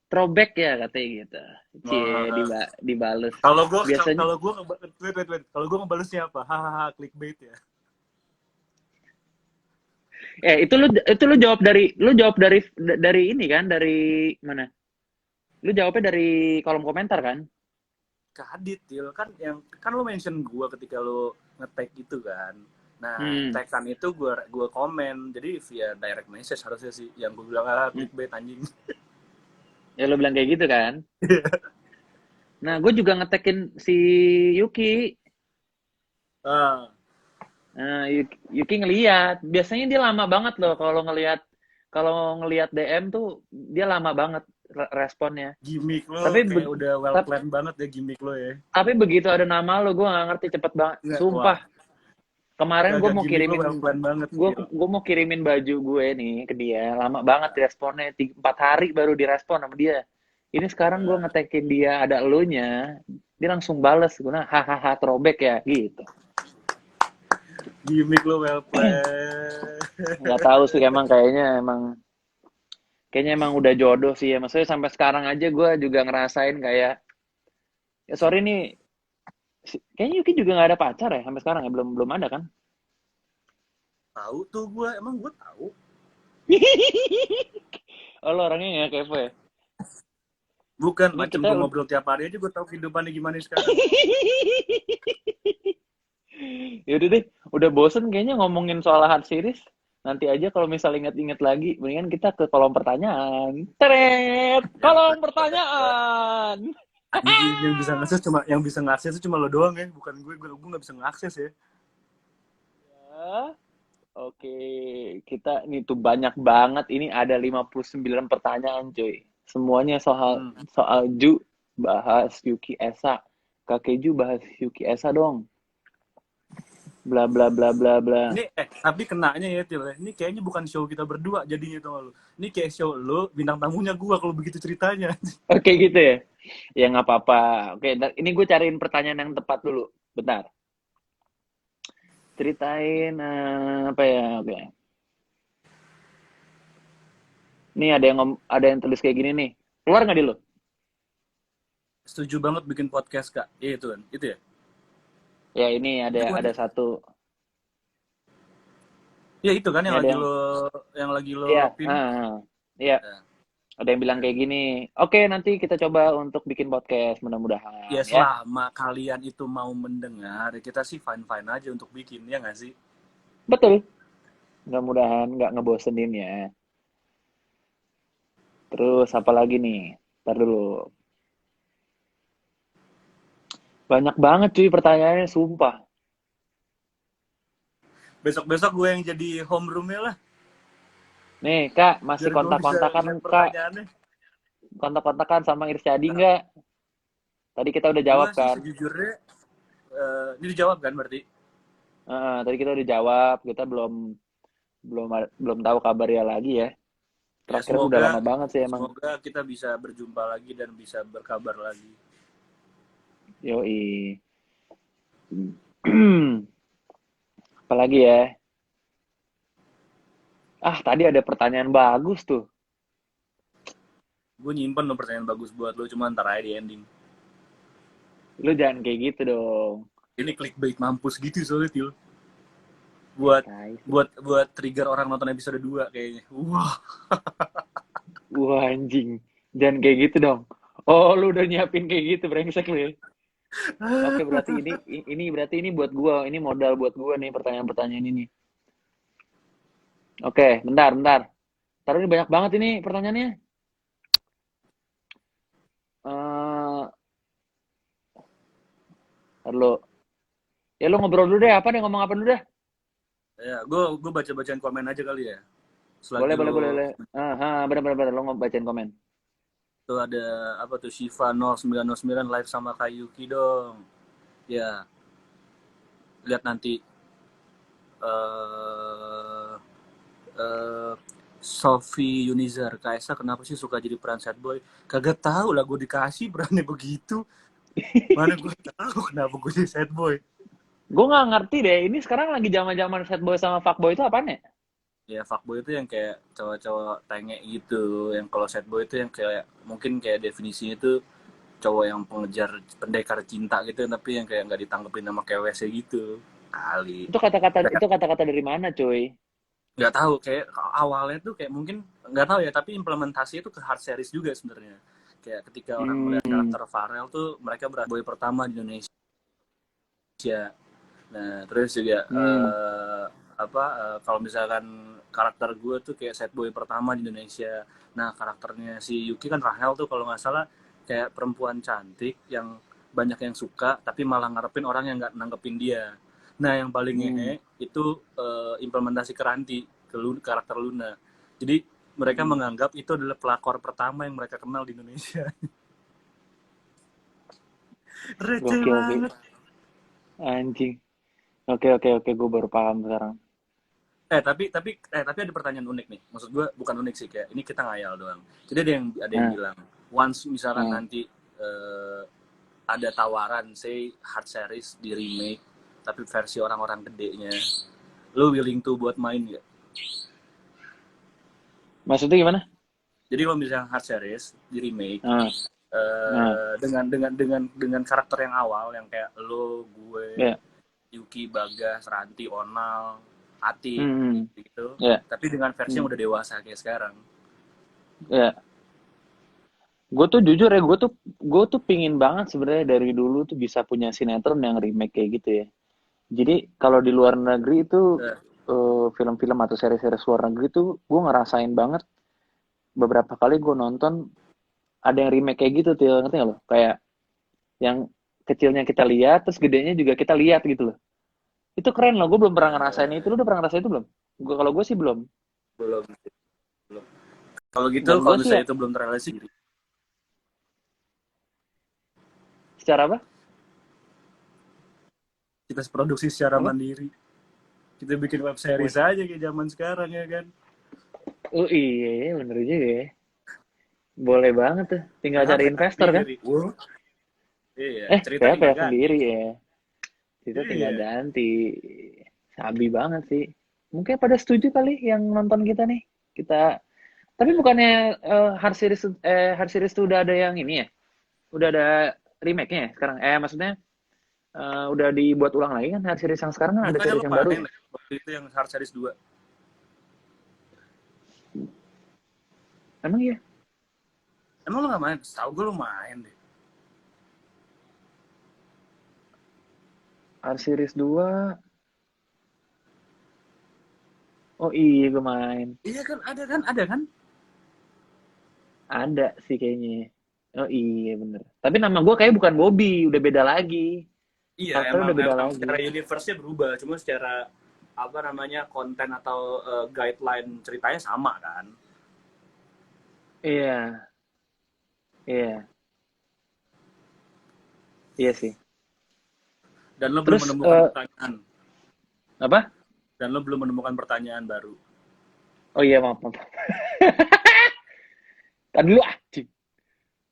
throwback ya katanya gitu, cie Wah, dibales, kalau gue biasanya, kalau gue wait. Kalau gue ngebalesnya apa? Hahaha, clickbait ya. itu lu jawab dari ini kan, dari mana? Lu jawabnya dari kolom komentar kan? Kadit, Til. Kan yang kan lo mention gue ketika lo nge-tag itu kan. Nah, Hmm, tagan itu gue komen. Jadi via direct message harusnya sih yang gue bilang hmm. clickbait anjing. Ya lu bilang kayak gitu kan? Nah, gue juga ngetekin si Yuki. Ah, Nah, Yuki ngeliat. Biasanya dia lama banget loh kalau ngeliat DM tuh dia lama banget responnya. gimmick lo Tapi kayak udah well tap- planned banget ya gimmick lo ya. tapi begitu ada nama lo, gue nggak ngerti cepet banget. Nggak, wah, Sumpah. Kemarin gue gak mau gimmick lo kirimin well planned banget, gue Til. gue mau kirimin baju gue nih ke dia. Lama banget responnya. 4 hari baru direspon sama dia. Ini sekarang gue Nah, ngetekin dia ada elunya, dia langsung bales. Gue nah, hahaha throwback ya gitu. gimmick lo well planned. Nggak tahu sih, emang udah jodoh sih ya. Maksudnya sampai sekarang aja gue juga ngerasain kayak, ya sorry nih, kayaknya Yuki juga nggak ada pacar ya sampai sekarang ya, belum belum ada kan? Tahu tuh gue, emang gue tahu. Oh, lo orangnya nggak kepo ya? Bukan, Ini macam kita gue ngobrol tiap hari aja gue tahu kehidupannya gimana sekarang. Yaudah deh, udah bosen kayaknya ngomongin soal hard series. Nanti aja kalau misal inget-inget lagi, mendingan kita ke kolom pertanyaan. Teret, Ya, kolom pertanyaan. anjing yang bisa ngakses itu cuma lo doang ya, bukan gue nggak bisa ngakses ya. Ya, oke, kita ini tuh banyak banget. Ini ada 59 pertanyaan, cuy. Semuanya soal Hmm. soal Ju, bahas Yuki Esa. Kakek Ju bahas Yuki Esa dong. Bla bla bla bla bla. Ini tapi kenanya ya Til, ini kayaknya bukan show kita berdua jadinya tuh lo. Ini kayak show lo bintang tamunya gue kalau begitu ceritanya. Oke gitu ya. Ya nggak apa-apa. Oke, ini gue cariin pertanyaan yang tepat dulu. Bentar. Ceritain apa ya? Oke. Nih ada yang tulis kayak gini nih. Keluar nggak di lo? Setuju banget bikin podcast kak. Iya itu kan, itu ya. Ya ini ada Itu kan, ada satu. ya itu kan Ini ada yang. yang lagi lo Iya. pin. Iya. Ya, Ada yang bilang ya. kayak gini. Oke, nanti kita coba untuk bikin podcast Ya mudah-mudahan ya. selama kalian itu mau mendengar, ya kita sih fine-fine aja untuk bikin, ya nggak sih? Betul. Mudah-mudahan nggak ngebosenin ya. Terus apa lagi nih? Ntar dulu. Banyak banget cuy pertanyaannya, sumpah. Besok-besok gue yang jadi homeroom-nya lah. Nih, Kak, masih Biar gue bisa kontak-kontakan, lihat Kak. pertanyaannya. Kontak-kontakan sama Irsyadi nggak? Tadi kita udah Gue jawab sih kan? sejujurnya, ini dijawab kan berarti? Tadi kita udah jawab, kita belum belum belum tahu kabarnya lagi ya. Ya Terakhir udah semoga lama banget sih emang. semoga kita bisa berjumpa lagi dan bisa berkabar lagi. Yoi. Apalagi ya? Ah, tadi ada pertanyaan bagus tuh. Gue nyimpen lo pertanyaan bagus buat lo, cuma ntar aja di ending. Lu jangan kayak gitu dong. Ini clickbait mampus gitu soalnya, Til. Buat Tai. buat trigger orang nonton episode 2 kayaknya. Wah. Wah, anjing. Jangan kayak gitu dong. Oh, lu udah nyiapin kayak gitu, brengsek lu ya. Oke, berarti ini buat gua, ini modal buat gua nih pertanyaan-pertanyaan ini. Oke, bentar, bentar. Taruh ini banyak banget ini pertanyaannya. Eh, Ntar lu. Ya lu ngobrol dulu deh, apa nih ngomong apa dulu deh? Ya, gue baca-bacain komen aja kali ya. Boleh, Selagi boleh, boleh, lo boleh. Bener, bener, bener. Lu bacain komen. tuh ada apa tuh Shiva 0909 live sama Kayuki dong. Ya, lihat nanti eh eh Sophie Yunizar, Kaisa kenapa sih suka jadi peran sad boy? Kagak tahu lah, gue dikasih perannya begitu. Mana gue tahu kenapa gue jadi sad boy. Gue nggak ngerti deh. Ini sekarang lagi zaman-zaman sad boy sama fuck boy itu apaan ya? Ya fuckboy itu yang kayak cowok-cowok tengek gitu. Yang kalau sad boy itu yang kayak mungkin kayak definisinya itu cowok yang pengejar pendekar cinta gitu, tapi yang kayak nggak ditanggepin sama KWC gitu kali. Itu kata-kata dari mana, cuy? Nggak tahu, kayak awalnya tuh kayak mungkin nggak tahu ya, tapi implementasi itu ke hard series juga sebenarnya. Kayak ketika orang melihat Hmm, karakter Farel tuh, mereka berasa boy pertama di Indonesia. Nah terus juga hmm, kalau misalkan karakter gue tuh kayak sad boy pertama di Indonesia. Nah karakternya si Yuki kan Rahel tuh kalau nggak salah kayak perempuan cantik yang banyak yang suka tapi malah ngarepin orang yang nggak nanggepin dia. Nah yang paling ngehe hmm, itu implementasi keranti ke karakter Luna. Jadi mereka hmm. menganggap itu adalah pelakor pertama yang mereka kenal di Indonesia. Receh Gokil, oke. banget. Anjing. Oke, oke, oke. Gue baru paham sekarang. Tapi ada pertanyaan unik nih. Maksud gue bukan unik sih, kayak ini kita ngayal doang. Jadi ada yang Nah, bilang, once misalkan nah. nanti eh, ada tawaran say hard series di remake tapi versi orang-orang gedenya, lo willing to buat main nggak? Maksudnya gimana? Jadi kalau misalnya hard series di remake Nah, nah. dengan karakter yang awal yang kayak lo, gue, Ya. Yuki, Bagas, Ranti, Onal, Atik Hmm, gitu, ya. tapi dengan versi yang Hmm, udah dewasa kayak sekarang. ya. Gue tuh jujur ya, gue tuh pingin banget sebenarnya dari dulu tuh bisa punya sinetron yang remake kayak gitu ya. Jadi kalau di luar negeri itu Eh, film-film atau seri-seri luar negeri tuh gue ngerasain banget beberapa kali gue nonton ada yang remake kayak gitu tuh, ngerti nggak lo? Kayak yang kecilnya kita lihat, terus gedenya juga kita lihat gitu loh. Itu keren loh, gue belum pernah ngerasain itu. Lu udah pernah ngerasain itu belum? Kalau gue sih belum. belum belum. Kalau gitu, Dan kalau gue sih ya, misalnya itu belum terrealisasi, secara apa? kita produksi secara Apa? mandiri. Kita bikin web Wih. series aja kayak zaman sekarang ya kan. Oh iya, iya, bener juga ya. Boleh banget tuh. Tinggal cari PH investor kan? sendiri. Wow. Iya, cerita PH tinggal ganti. sendiri ya. Kita tinggal Iya. ganti. Sabi banget sih. Mungkin pada setuju kali yang nonton kita nih. Kita, tapi Iya. bukannya Hard Series tuh udah ada yang ini ya? Udah ada remake-nya ya sekarang? Maksudnya udah dibuat ulang lagi kan Hard Series yang sekarang kan ada Bukannya series lo yang baru main ya? ya? Waktu itu yang hard series 2. Emang iya? Emang lo gak main? Setahu gue lo main deh. Hard Series 2. Oh iya, gue main. Iya kan, ada kan, ada kan? Ada sih kayaknya. Oh iya bener. Tapi nama gue kayak bukan Bobby, udah beda lagi. Iya, Karakternya emang, udah beda emang lagi. secara universe-nya berubah, cuma secara apa namanya konten atau guideline ceritanya sama kan. Iya, iya, iya sih. Dan lo belum Terus menemukan pertanyaan. apa? Dan lo belum menemukan pertanyaan baru. Oh iya maaf, maaf. Tadi dulu anjing.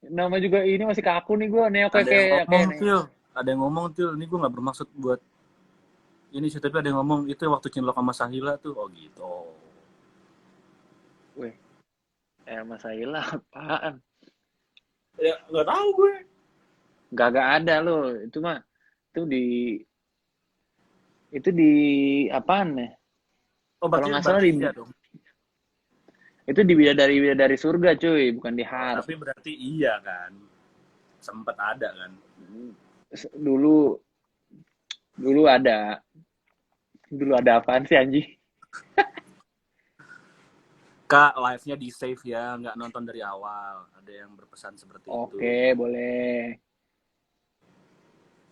Nama juga ini masih kaku nih gue, Neo Ada yang kayak ngomong, nih. Til. Ada yang ngomong, Til. Ini gue nggak bermaksud buat ini sih, tapi ada yang ngomong itu waktu cinlok sama Sahila tuh. Oh gitu. Wih, Mas Ayla apaan? Ya nggak tahu gue. Gak ada loh. Itu di apaan ya? Oh Kalau berarti nggak salah berarti iya dong. itu di Bidadari Surga cuy, bukan di Oh, Har. tapi berarti iya kan. Sempet ada kan. Dulu dulu ada apaan sih anjing? Kak, live-nya di save ya, nggak nonton dari awal. Ada yang berpesan seperti itu. Oke, boleh.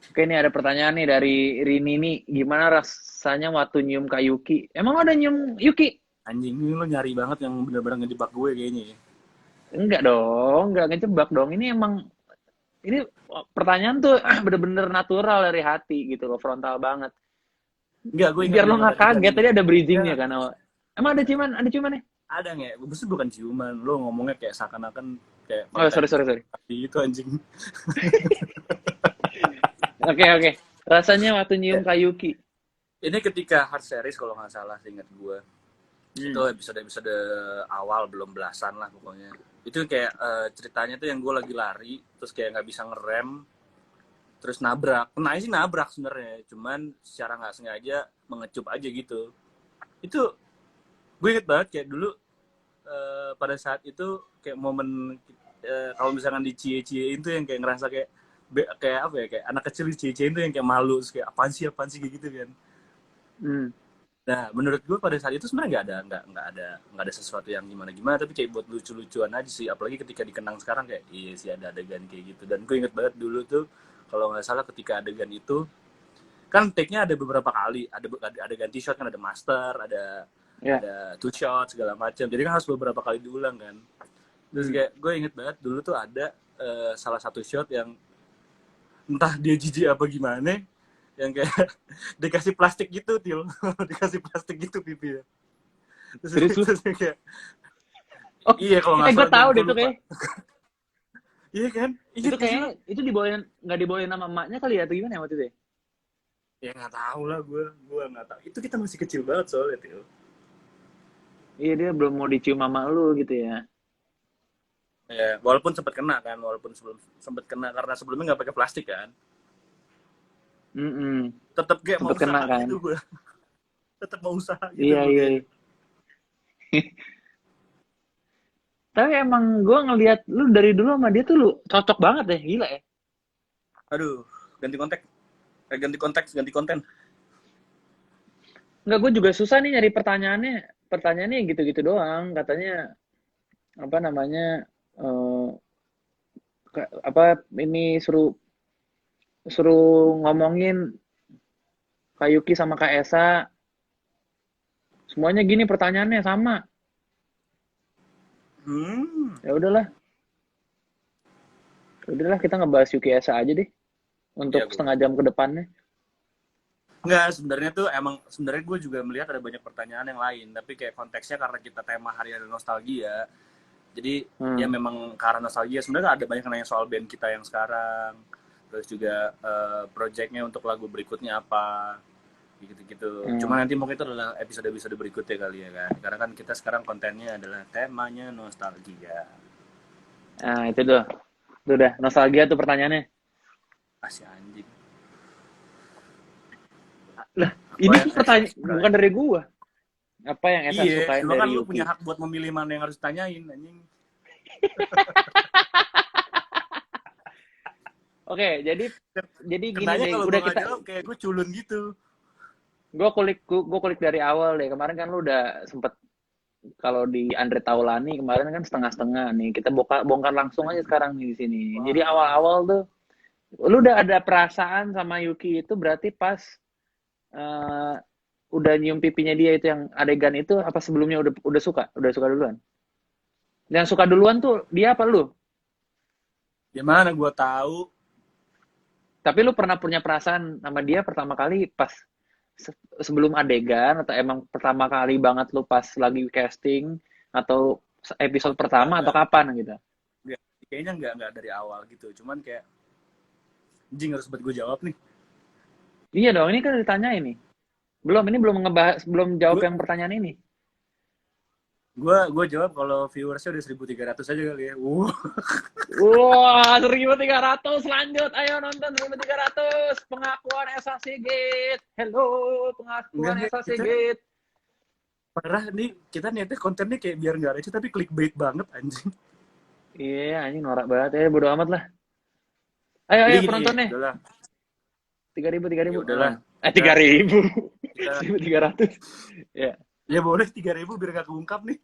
Oke, ini ada pertanyaan nih dari Rini nih. Gimana rasanya waktu nyium Kak Yuki? Emang ada nyium Yuki? Anjing, ini lo nyari banget yang bener-bener ngejebak gue kayaknya ya. Enggak dong, enggak ngejebak dong. Ini pertanyaan tuh bener-bener natural dari hati gitu loh, frontal banget. Enggak, gue ingat Biar lo emang ada nggak kaget, adegan. tadi ada bridgingnya Enggak, kan awal. Emang ada ciuman ya? ada nggak? Maksudnya bukan ciuman. Lo ngomongnya kayak seakan-akan kayak Oh, konten sorry. itu anjing. Oke. Rasanya waktu nyium Ya, Kak Yuki. ini ketika Hard Series kalau nggak salah, ingat gue. Itu episode-episode awal belum belasan lah pokoknya. Itu kayak ceritanya tuh yang gue lagi lari, terus kayak nggak bisa ngerem, terus nabrak. Kenanya sih nabrak sebenarnya, cuman secara nggak sengaja mengecup aja gitu. Itu gue inget banget kayak dulu pada saat itu kayak momen kalau misalkan dicie-ciein tuh yang kayak ngerasa kayak apa ya, kayak anak kecil dicie-ciein tuh yang kayak malu, terus kayak apaan sih kayak gitu kan. Hmm. Nah, menurut gue pada saat itu sebenarnya nggak ada sesuatu yang gimana, tapi kayak buat lucu-lucuan aja sih. Apalagi ketika dikenang sekarang kayak iya sih ada adegan kayak gitu. Dan gue inget banget dulu tuh kalau nggak salah ketika adegan itu kan take-nya ada beberapa kali, ada ganti shot kan, ada master, Ya. ada two shot segala macam. Jadi kan harus beberapa kali diulang kan. Terus kayak gue inget banget dulu tuh ada salah satu shot yang entah dia jijik apa gimana yang kayak dikasih plastik gitu Til. Dikasih plastik gitu pipi ya. Serius lu? Terus kayak Oh, iya kalau nggak gue salah tahu deh gue tuh lupa. kayak. Iya kan, Itu inget gak sih lo? kayaknya itu dibawain nggak dibawain nama emaknya kali ya atau gimana ya waktu itu ya? Ya nggak tahu lah, gue nggak tahu, itu kita masih kecil banget soalnya Til. Iya dia belum mau dicium mama lu gitu ya. Ya walaupun sempat kena kan, walaupun sebelum sempat kena karena sebelumnya nggak pakai plastik kan, Mm-mm. tetap kayak mau Sempet kena usaha kan? gitu gue. Tetap mau usaha gitu Iya gue iya. kayaknya. Iya. Tapi emang gue ngelihat lu dari dulu sama dia tuh lu cocok banget ya, gila ya. Aduh, ganti konteks, ganti konteks, ganti konten. Enggak, gue juga susah nih nyari pertanyaannya. Pertanyaannya gitu-gitu doang. Katanya apa namanya eh, apa ini suruh suruh ngomongin Kak Yuki sama Kak Esa. Semuanya gini pertanyaannya sama. Hmm. Ya udahlah. Udahlah kita ngebahas Yuki Esa aja deh Ya untuk gue. setengah jam ke depannya. Enggak, sebenarnya tuh emang sebenarnya gue juga melihat ada banyak pertanyaan yang lain, tapi kayak konteksnya karena kita tema hari ada nostalgia. Jadi ya Hmm. memang karena nostalgia sebenarnya ada banyak yang nanya soal band kita yang sekarang. Terus juga projectnya untuk lagu berikutnya apa gitu-gitu. Hmm. Cuma nanti mungkin itu adalah episode-episode berikutnya kali ya kan. Karena kan kita sekarang kontennya adalah temanya nostalgia. Nah, itu tuh. Itu udah nostalgia tuh pertanyaannya. Masih anjing. Lah, Apa ini yang Esa pertanyaan suka? bukan dari gua. Apa yang Esa Iya, sukain cuma kan dari lu Yuki? punya hak buat memilih mana yang harus ditanyain anjing. Oke, jadi gini Kenanya deh, kalau gue udah nggak kita jawab kayak gue culun gitu. gua kulik dari awal deh. Kemarin kan lu udah sempet Kalau di Andre Taulani kemarin kan setengah-setengah nih. Kita bongkar langsung aja sekarang nih di sini. Jadi Wah. awal-awal tuh lu udah ada perasaan sama Yuki itu berarti pas eh, udah nyium pipinya dia itu yang adegan itu apa sebelumnya udah suka duluan? Yang suka duluan tuh dia apa lu? Gimana gue tahu? Tapi lu pernah punya perasaan sama dia pertama kali pas sebelum adegan atau emang pertama kali banget lu pas lagi casting atau Oh, episode enggak, pertama atau enggak. kapan gitu? Enggak. Kayaknya enggak dari awal gitu. Cuman kayak jing harus buat gue jawab nih. Iya dong, ini kan ditanya ini. Belum ngebahas, belum jawab Gue yang pertanyaan ini. gue jawab kalau viewersnya udah 1.300 aja kali ya. Wah, 1.300 lanjut. Ayo nonton 1.300. Pengakuan Esa Sigit. Hello, Enggak pengakuan nih, Esa kita Sigit. parah nih, kita niatnya kontennya kayak biar nggak receh tapi clickbait banget anjing. Iya, anjing norak banget. Bodo amat lah. Ayo, Jadi ayo gini, penontonnya. udahlah. 3.000, 3.000. Ya udahlah. Kita 3.000. kita 1.300. Ya. ya boleh 3.000 biar nggak keungkap nih.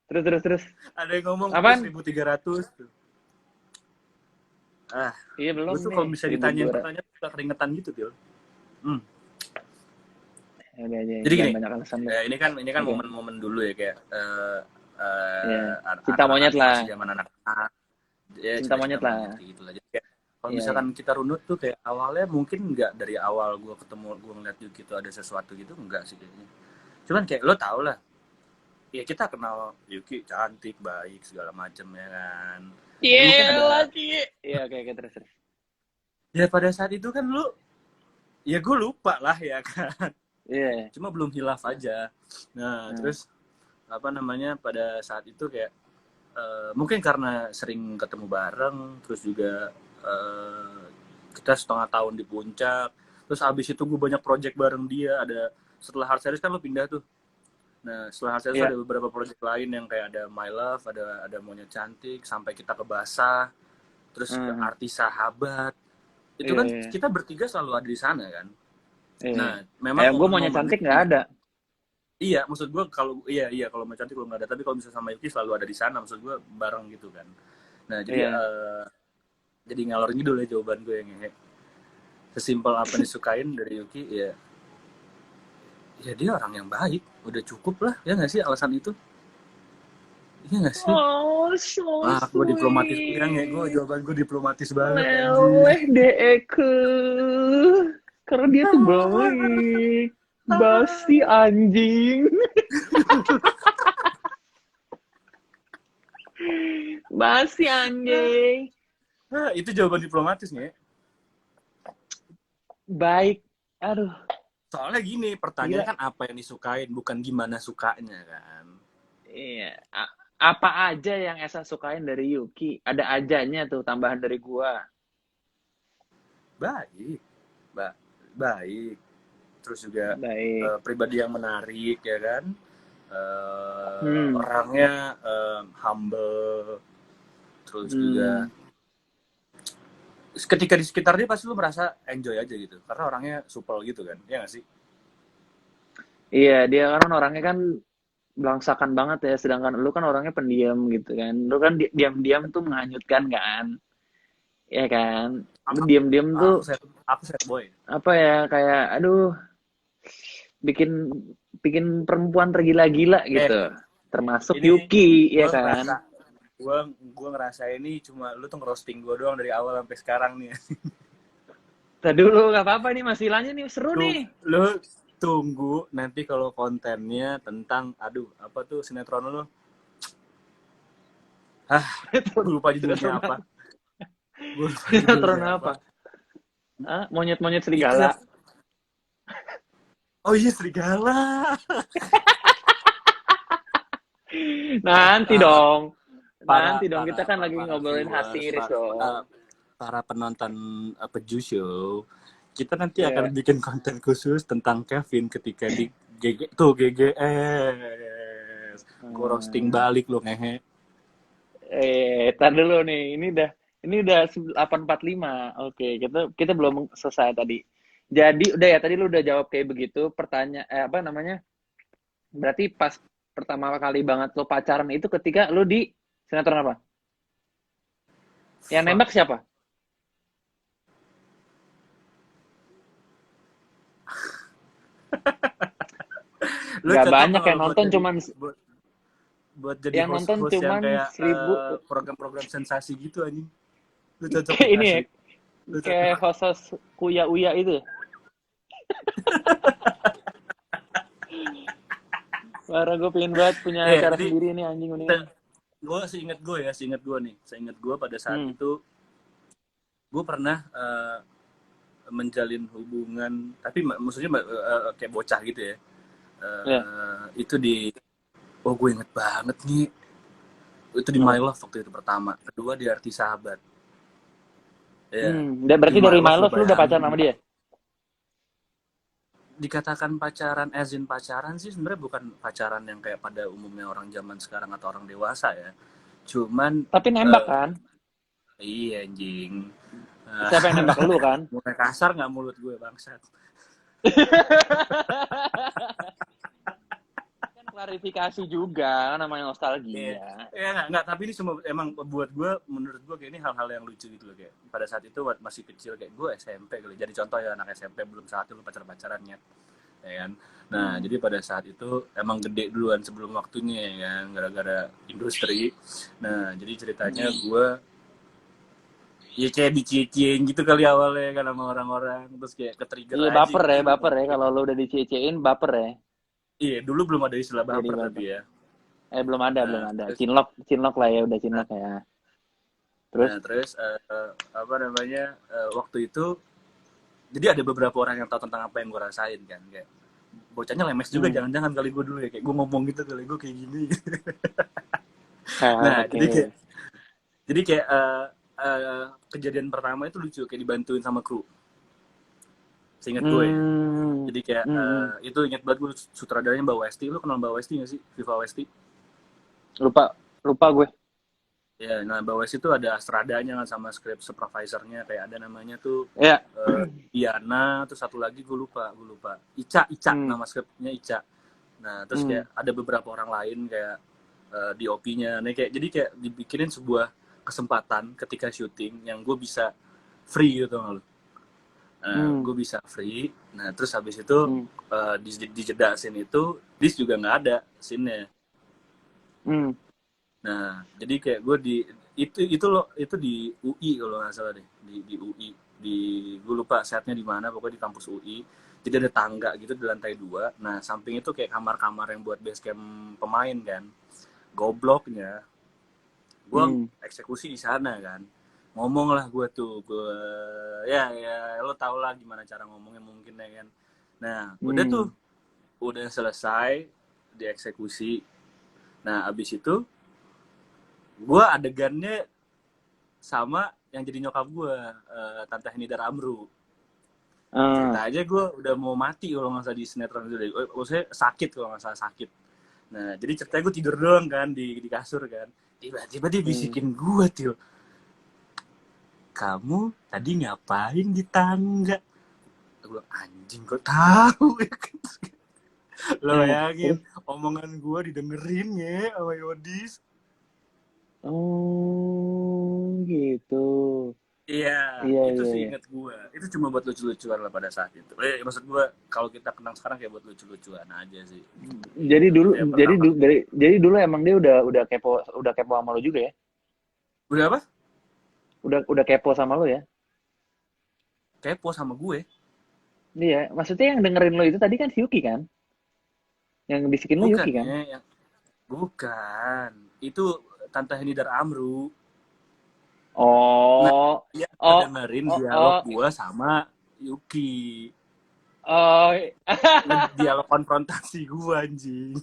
Terus. Ada yang ngomong itu Apaan? 1.300 tuh. Ah, Iya belum gue tuh nih. kalau bisa ditanyain 1.200. pertanyaan suka keringetan gitu, Til. Hmm. Ya, udah aja. Jadi Jangan gini, banyak alasan lu. ini kan Oke. momen-momen dulu ya kayak Iya. Cinta anak-anak monyet lah. masih zaman anak-anak ya Cinta cinta-cinta monyet monyet lah. kayak gitu lah. Jadi kayak kalau Iya, iya. misalkan kita runut tuh kayak awalnya mungkin nggak dari awal gue ketemu gue ngeliat Yuki itu ada sesuatu gitu enggak sih kayaknya. Cuman kayak lo tau lah, ya kita kenal Yuki cantik, baik segala macem ya kan. Ya mungkin Iya ada lagi. Iya, oke, terus. ya pada saat itu kan lu ya gue lupa lah ya kan. Iya. Cuma belum hilaf aja. Nah, Nah, terus apa namanya pada saat itu kayak mungkin karena sering ketemu bareng terus juga eh, kita setengah tahun di puncak terus abis itu gue banyak project bareng dia ada setelah hard series kan lo pindah tuh. Nah setelah hard series iya. ada beberapa project lain yang kayak ada My Love, ada monyet cantik sampai kita ke basah terus ke Heeh. artis sahabat itu Iya, kan iya. kita bertiga selalu ada di sana kan. Iya. Nah memang Kayak gue maunya momen-momen cantik itu nggak ada. iya, maksud gue kalau iya kalau mau cantik belum ada, tapi kalau misalnya sama Yuki selalu ada di sana, maksud gue bareng gitu kan. Nah jadi Iya. jadi ngalor ngidul ya jawaban gue yang ngehe. Sesimpel apa yang disukain dari Yuki ya, ya dia orang yang baik, udah cukup lah ya nggak sih alasan itu, iya nggak sih? Oh, so Ah, gue diplomatis ya nge, gue sweet. jawaban gue diplomatis banget anjing. Meleh deeke. Karena dia tuh baik. Basi anjing. Basi anjing. Ah, itu jawaban diplomatis nge. Baik. Aduh, Soalnya gini, gila. pertanyaan kan apa yang disukain, bukan gimana sukanya kan. Iya. Apa aja yang Esa sukain dari Yuki? Ada ajanya tuh tambahan dari gua. Baik, baik. Terus juga Baik. pribadi yang menarik ya kan. Hmm. Orangnya humble. Terus juga Hmm. ketika di sekitar dia pasti lu merasa enjoy aja gitu. Karena orangnya supel gitu kan. Ya nggak sih? Iya, dia kan orangnya kan belangsakan banget ya, sedangkan lu kan orangnya pendiam gitu kan. Lu kan diam-diam tuh menghanyutkan kan. Ya kan? Lu diam-diam tuh Aku sad boy. apa ya kayak aduh bikin bikin perempuan tergila-gila Eh, gitu. Termasuk ini Yuki, ya gue ngerasa kan? gue ngerasa ini cuma lu tuh ngerosting gue doang dari awal sampai sekarang nih. Tadi dulu nggak apa-apa nih masih lanjut nih seru Tuh, nih. lu tunggu nanti kalau kontennya tentang aduh apa tuh sinetron lu. Gue lupa judulnya Sinetron apa. apa? Gue lupa Sinetron judulnya apa. apa? Ah, monyet-monyet Itu serigala. yang oh iya serigala. Nanti Ah, dong. para Nanti dong para kita kan para, lagi para ngobrolin viewers, Hasti Iris dong. para penonton Peju Show, kita nanti akan Ya. bikin konten khusus tentang Kevin ketika di GGS. Gue roasting Hmm. balik lo ngehe. Tar dulu nih. Ini udah 8.45. Oke, kita belum selesai tadi. Jadi udah ya tadi lu udah jawab kayak begitu. Apa namanya? Berarti pas pertama kali banget lo pacaran itu ketika lu di sinetron apa? Yang Fuck. nembak siapa? Lu Gak cocok banyak nggak yang kalau nonton, cuman buat, buat jadi yang nonton host-host yang cuman kayak 1.000. program-program sensasi gitu anjing. Lu cocok Kayak nih ini ya, asli. Lu kayak cocok. host Kuya Uya itu ya. Parah, gue pengen banget punya acara Jadi sendiri nih anjing mendingan. gue seingat gue nih, seingat gue pada saat Hmm, itu gue pernah menjalin hubungan, tapi maksudnya kayak bocah gitu ya. ya. Itu di, oh gue inget banget nih, itu di My Apa? Love waktu itu pertama, kedua di Arti Sahabat. Ya, di Berarti My dari My Love lu Love lu udah pacaran bayangin. sama dia? Dikatakan pacaran, as in pacaran sih sebenarnya bukan pacaran yang kayak pada umumnya orang zaman sekarang atau orang dewasa ya. Cuman Tapi nembak eh, kan? iya anjing. Siapa yang nembak lu kan? Mulai kasar nggak mulut gue bangsat. Kan klarifikasi juga, namanya Iya, nostalgia. nggak, tapi ini semua emang buat gue, menurut gue kayak ini hal-hal yang lucu gitu loh, kayak pada saat itu masih kecil, kayak gue SMP kali, jadi contoh ya, anak SMP belum saat itu pacarannya, ya kan. Nah, Hmm. jadi pada saat itu emang gede duluan sebelum waktunya ya kan, gara-gara industri. Nah, jadi ceritanya gue ya kayak dicie-ciein gitu kali awalnya kan sama orang-orang, terus kayak ke-trigger Iya aja gitu. baper ya. Kalau lu udah dicecein baper ya. Iya, dulu belum ada istilah Jadi baper tapi baper. ya. Belum ada, Nah, belum ada. terus Cinlok lah ya, udah nah, cinlok ya. Terus? terus apa namanya, waktu itu jadi ada beberapa orang yang tahu tentang apa yang gue rasain kan, kayak bocahnya lemes juga, Hmm. jangan-jangan kali gue dulu ya, kayak gue ngomong gitu kali gue kayak gini. Ah, Nah, oke. Okay. jadi kayak kejadian pertama itu lucu, kayak dibantuin sama kru, seingat gue ya. Hmm. Jadi kayak Hmm. itu ingat banget gue, sutradaranya Mbak Westi. Lu kenal Mbak Westi nggak sih, Viva Westi? Lupa, lupa gue. Ya, nah Mbak Westi itu ada stradanya kan sama script supervisornya, kayak ada namanya tuh Ya. Diana, terus satu lagi gue lupa, Ica Hmm. nama scriptnya Ica. Nah, terus Hmm. kayak ada beberapa orang lain kayak DOP-nya. Nah, kayak jadi kayak dibikinin sebuah kesempatan ketika syuting yang gue bisa free gitu loh. Hmm. Gue bisa free. Nah, terus habis itu Hmm. di jeda scene itu, Dis juga nggak ada scene-nya. Hmm. Nah, jadi kayak gue di itu loh, itu di UI kalau nggak salah deh, di UI, di, gue lupa setnya di mana, pokoknya di kampus UI. Jadi ada tangga gitu di lantai 2. Nah, samping itu kayak kamar-kamar yang buat base camp pemain kan. Gobloknya, gue Hmm. eksekusi di sana kan. Ngomong lah gue tuh, gue ya lo tau lah gimana cara ngomongnya mungkin ya kan. Nah, udah tuh, Hmm. udah selesai dieksekusi. Nah, abis itu gue adegannya sama yang jadi nyokap gue, Tante Henidar Amru. Ah. Cerita aja gue udah mau mati kalau nggak salah di sinetron itu deh. Maksudnya sakit, kalau nggak salah sakit. Nah, jadi ceritanya gue tidur doang kan di kasur kan. Tiba-tiba dia Hmm. bisikin gue, Til, kamu tadi ngapain di tangga? Gue bilang, anjing kok tahu ya kan. Lo bayangin, Terus? omongan gue didengerin ya sama Yodis. Oh, gitu. Iya, Iya, itu iya, sih iya. inget gue. Itu cuma buat lucu-lucuan lah pada saat itu. Maksud gue, kalau kita kenang sekarang kayak buat lucu-lucuan aja sih. Jadi Gitu. dulu, Ya pertama. jadi dulu emang dia udah kepo sama lo juga ya? Udah apa? Udah kepo sama lo ya? Kepo sama gue. Iya, maksudnya yang dengerin lo itu tadi kan si Yuki kan? Yang bisikin lo Bukan Yuki kan? ya, yang bukan. Itu Tante Henidar Amru. Nah, Oh, dia oh, ngedengerin oh, dialog oh, gue sama Yuki. oh, Dialog konfrontasi gue anjing.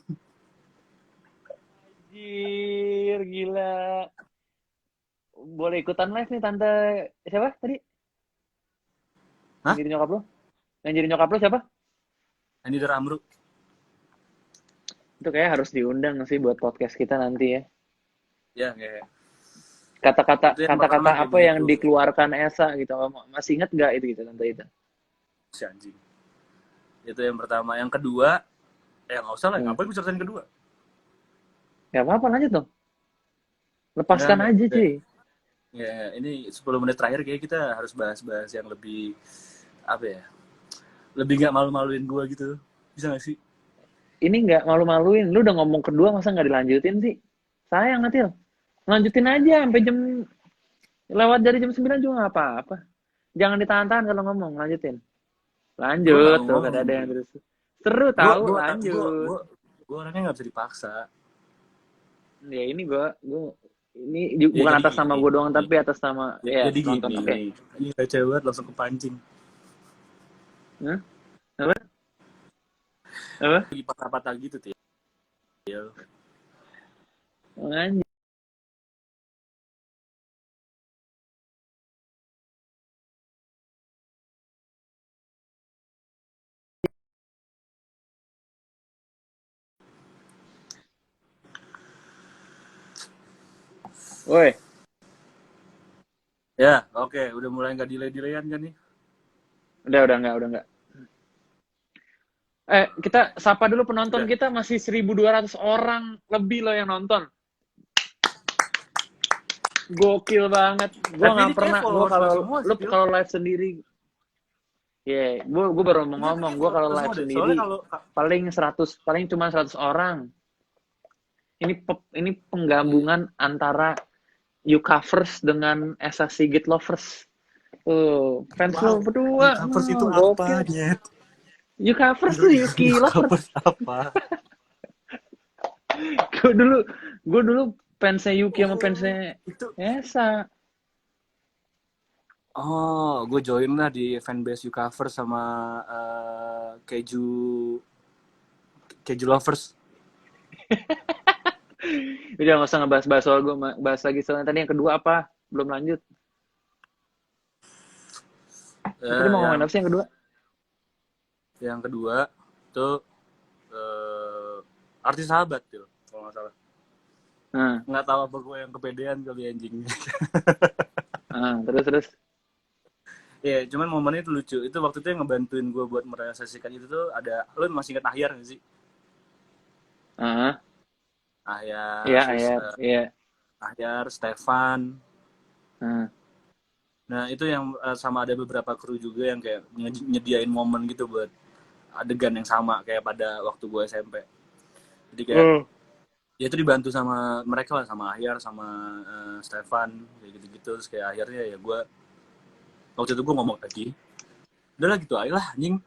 anjir, gila. Boleh ikutan live nih tante siapa tadi? Yang Hah? jadi nyokap lo? Yang jadi nyokap lo siapa? Henidar Amru. Itu kayak harus diundang sih buat podcast kita nanti ya. Ya, kayak Kata-kata itu yang pertama kata-kata kayak apa yang begitu. dikeluarkan Esa gitu. Masih inget nggak itu gitu tante itu? si anjing. Itu yang pertama. Yang kedua, nggak usah lah. Ngapain gue ceritain kedua? Gak apa-apa, lanjut dong. Lepaskan Nggak, aja, cuy. ya, ini 10 menit terakhir kayak kita harus bahas-bahas yang lebih apa ya? Lebih nggak malu-maluin gue gitu. Bisa nggak sih? Ini nggak malu-maluin. Lu udah ngomong kedua, masa nggak dilanjutin sih? Sayang, Natil. Lanjutin aja sampai lewat dari jam 9 juga nggak apa-apa. Jangan ditahan-tahan kalau ngomong, lanjutin. Gue nggak Lanjut, tuh ngomong. kata ada yang terus. Seru tahu, lanjut. Gue orangnya nggak bisa dipaksa. Ya ini ini Ya, bukan jadi atas nama gini. gue doang, tapi atas nama Jadi penonton. gini. Oke. Ini receh banget langsung kepancing. Hah? Apa? Apa? Lagi patah-patah gitu tuh. Anjir. Woi, Ya, oke. Udah mulai nggak delay-delayan kan nih? udah enggak. Kita sapa dulu penonton Udah. kita, masih 1.200 orang lebih loh yang nonton. Gokil banget. Gue Tapi nggak ini kayak pernah. Gue followers kalau lo semua sih, lu Phil. kalau live sendiri, gue baru mau Enggak, ngomong. kayak Gue kalau followers lo live semua deh. sendiri Soalnya kalau paling cuma 100 orang. Ini penggabungan antara You Covers dengan Esa Sigit Lovers. Fans lo berdua. covers itu apa, Gokil. Nyet? You Covers tuh Yuki Lovers. Covers apa? gue dulu fansnya Yuki sama fansnya Itu. Esa. Oh, gue join lah di fanbase You Cover sama Keju Lovers. Udah nggak usah ngebahas soal gue, bahas lagi soalnya tadi yang kedua apa? Belum lanjut. Tadi mau ngomongin apa sih yang kedua? Yang kedua tuh artis sahabat tuh, kalau nggak salah. Nggak tahu apa gue yang kepedean kali anjing. Terus. Ya, cuman momennya itu lucu. Itu waktu itu yang ngebantuin gue buat merealisasikan itu tuh ada, lo masih ingat Ahyar nggak sih? Ahyar, Iya. Ahyar, Stefan. Nah, itu yang sama ada beberapa kru juga yang kayak nyediain momen gitu buat adegan yang sama kayak pada waktu gue SMP. Jadi kayak ya itu dibantu sama mereka lah, sama Ahyar, sama Stefan, kayak gitu-gitu. Terus kayak akhirnya ya gue waktu itu gue ngomong lagi, udah lah gitu aja lah anjing.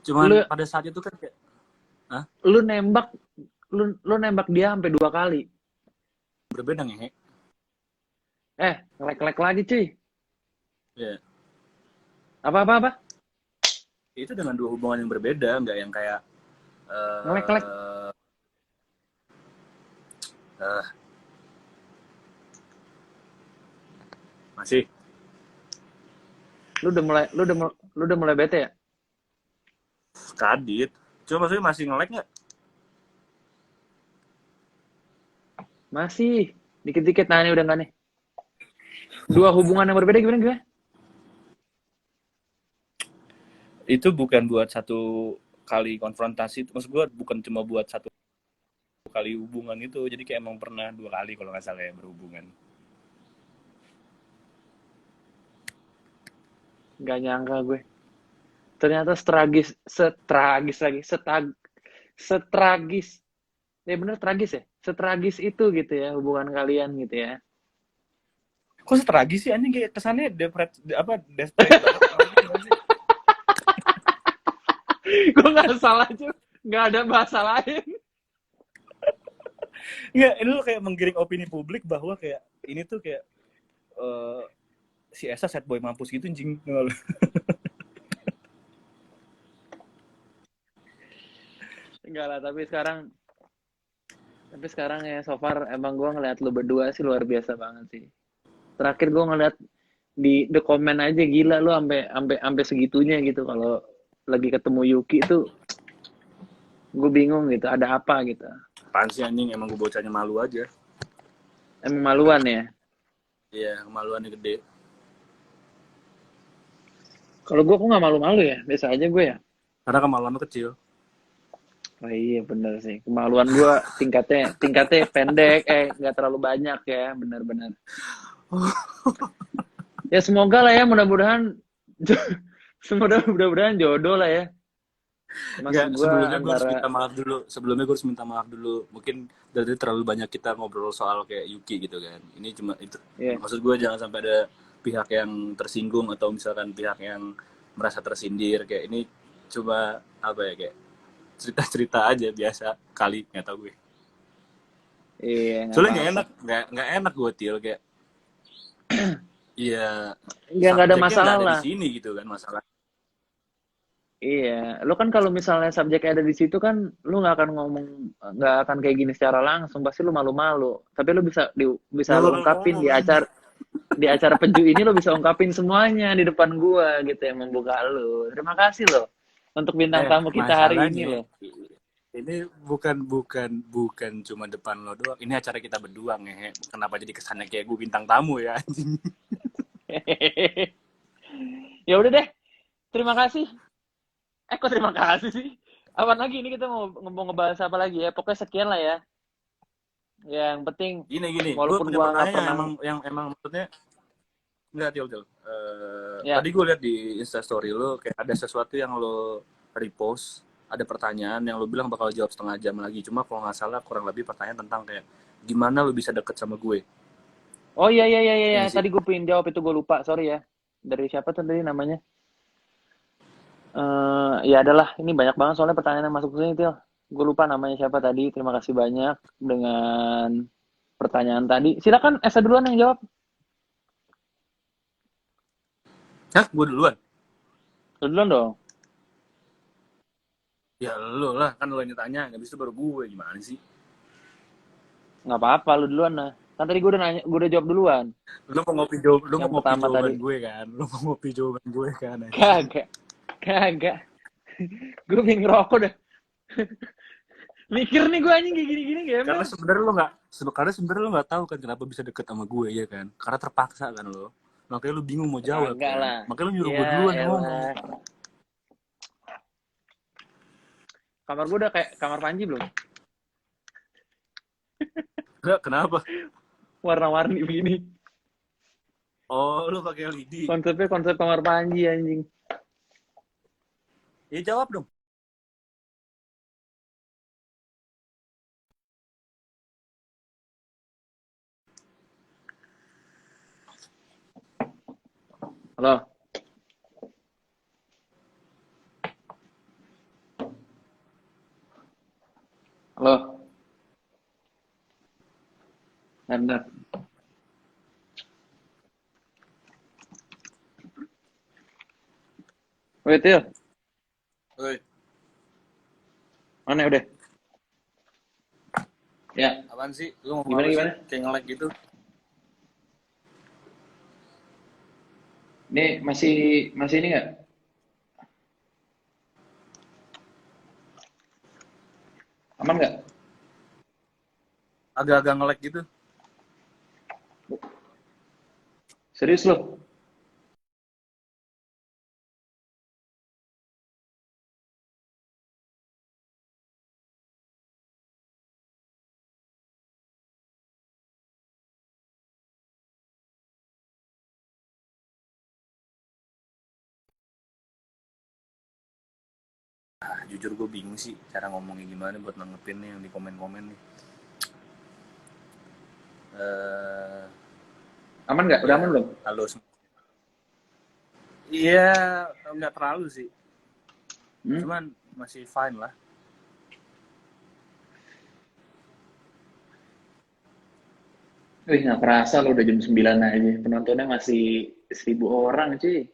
Cuman pada saat itu kan kayak lu nembak dia sampai 2 kali. Berbeda ngehe. Ngelek lagi cuy. Iya. Apa? Itu dengan 2 hubungan yang berbeda, nggak yang kayak ngelek. Masih. Lu udah mulai bete ya? Kadit. Cuma maksudnya masih nge-lag nggak? Masih. Dikit-dikit. Nah ini udah nggak nih. 2 hubungan yang berbeda gimana? Itu bukan buat satu kali konfrontasi. Maksud gue bukan cuma buat satu kali hubungan itu. Jadi kayak emang pernah 2 kali kalau nggak salah ya berhubungan. Gak nyangka gue. Ternyata setragis. Ya bener tragis ya? Setragis itu gitu ya hubungan kalian gitu ya. Kok setragis sih anjing, kayak kesannya desperate banget. Gue gak salah aja. Gak ada bahasa lain. Nggak, ini lo kayak menggiring opini publik bahwa kayak ini tuh kayak si Esa sad boy mampus gitu anjing. Enggak lah, tapi sekarang ya so far emang gue ngeliat lu berdua sih luar biasa banget sih. Terakhir gue ngeliat di the comment aja gila lu sampai segitunya gitu kalau lagi ketemu Yuki tuh gue bingung gitu, ada apa gitu. Apaan sih anjing, emang gue bocahnya malu aja. Emang maluan ya? Iya, kemaluannya gede. Kalau gue kok nggak malu-malu ya, biasa aja gue ya. Karena kemaluan lu kecil. Oh iya bener sih, kemaluan gue tingkatnya pendek, nggak terlalu banyak ya, benar-benar. Ya semoga lah ya, mudah-mudahan semoga mudah-mudahan jodoh lah ya. Enggak, Maksud gue sebelumnya gue harus antara minta maaf dulu. Sebelumnya gue harus minta maaf dulu. Mungkin dari terlalu banyak kita ngobrol soal kayak Yuki gitu kan. Ini cuma itu. ya, Maksud gue jangan sampai ada pihak yang tersinggung atau misalkan pihak yang merasa tersindir. Kayak ini cuma apa ya kayak cerita-cerita aja biasa kali nggak tahu gue. iya nggak Soalnya apa-apa. nggak enak gue til kayak iya Nggak ada subjeknya nggak ada di masalah. sini gitu kan masalah. Iya, lo kan kalau misalnya subjeknya ada di situ kan, lu nggak akan kayak gini secara langsung, pasti lu malu-malu. Tapi lu bisa lo ungkapin Ngomong aja. di acara peju ini, lo bisa ungkapin semuanya di depan gua gitu yang membuka lu. Terima kasih lo untuk bintang tamu kita hari ini Masalahnya lo. ini bukan cuma depan lo doang. Ini acara kita berdua ngehe. Kenapa jadi kesannya kayak gue bintang tamu ya anjing? Ya udah deh, terima kasih. Kok terima kasih sih? Apaan lagi ini, kita mau ngebahas apa lagi ya? Pokoknya sekian lah ya. Yang penting Gini, gue walaupun punya gua nggak pertanyaan pernah, yang emang maksudnya nggak til. ya. Tadi gue lihat di Instastory lo kayak ada sesuatu yang lo repost, ada pertanyaan yang lo bilang bakal jawab setengah jam lagi. Cuma kalau nggak salah kurang lebih pertanyaan tentang kayak gimana lo bisa deket sama gue, Oh iya iya iya iya, ya iya. nggak sih? Tadi gue pengen jawab itu, gue lupa, sorry ya. Dari siapa tuh tadi namanya? Ya adalah, ini banyak banget soalnya pertanyaan yang masuk ke sini, Til. Gue lupa namanya siapa tadi. Terima kasih banyak dengan pertanyaan tadi. Silakan Esa duluan yang jawab. Hah, gue duluan? Lu duluan dong. Ya lo lah, kan lo yang tanya, habis itu baru gue gimana sih? Nggak apa-apa, lu duluan lah. Kan tadi gue udah jawab duluan. Lo mau Yang ngopi pertama jawaban tadi. gue kan? Lo mau ngopi jawaban gue kan anjing? Kagak, kagak. Gue pengen ngerokok dah. Mikir nih gue anjing kayak gini-gini Karena gembel. sebenarnya lo nggak tahu kan kenapa bisa deket sama gue ya kan? Karena terpaksa kan lo. Makanya lo bingung mau jawab Kagak kan? lah. Makanya lo nyuruh gue Ya duluan yang ngomong. elah. Kamar gue udah kayak kamar Panji belum? Enggak, kenapa? Warna-warni begini. Oh, lo pakai LED. Konsepnya konsep kamar Panji anjing. Ya jawab dong. Halo. Halo. Bentar. Wait, Til. Oi, Mana udah? Ya, apaan sih? Lo ngomong gimana apa sih? gimana? Kayak nge-lag gitu. Ini masih masih ini nggak? Aman nggak? Agak-agak nge-lag gitu. Serius lo? Jujur gue bingung sih cara ngomongnya gimana buat nanggepin nih yang di komen-komen nih. Eh, Aman nggak? Udah ya, aman belum? halo. Iya, nggak terlalu sih. Hmm? Cuman masih fine lah. Wih, nggak kerasa lo udah jam 9 aja. Penontonnya masih 1.000 orang, cuy.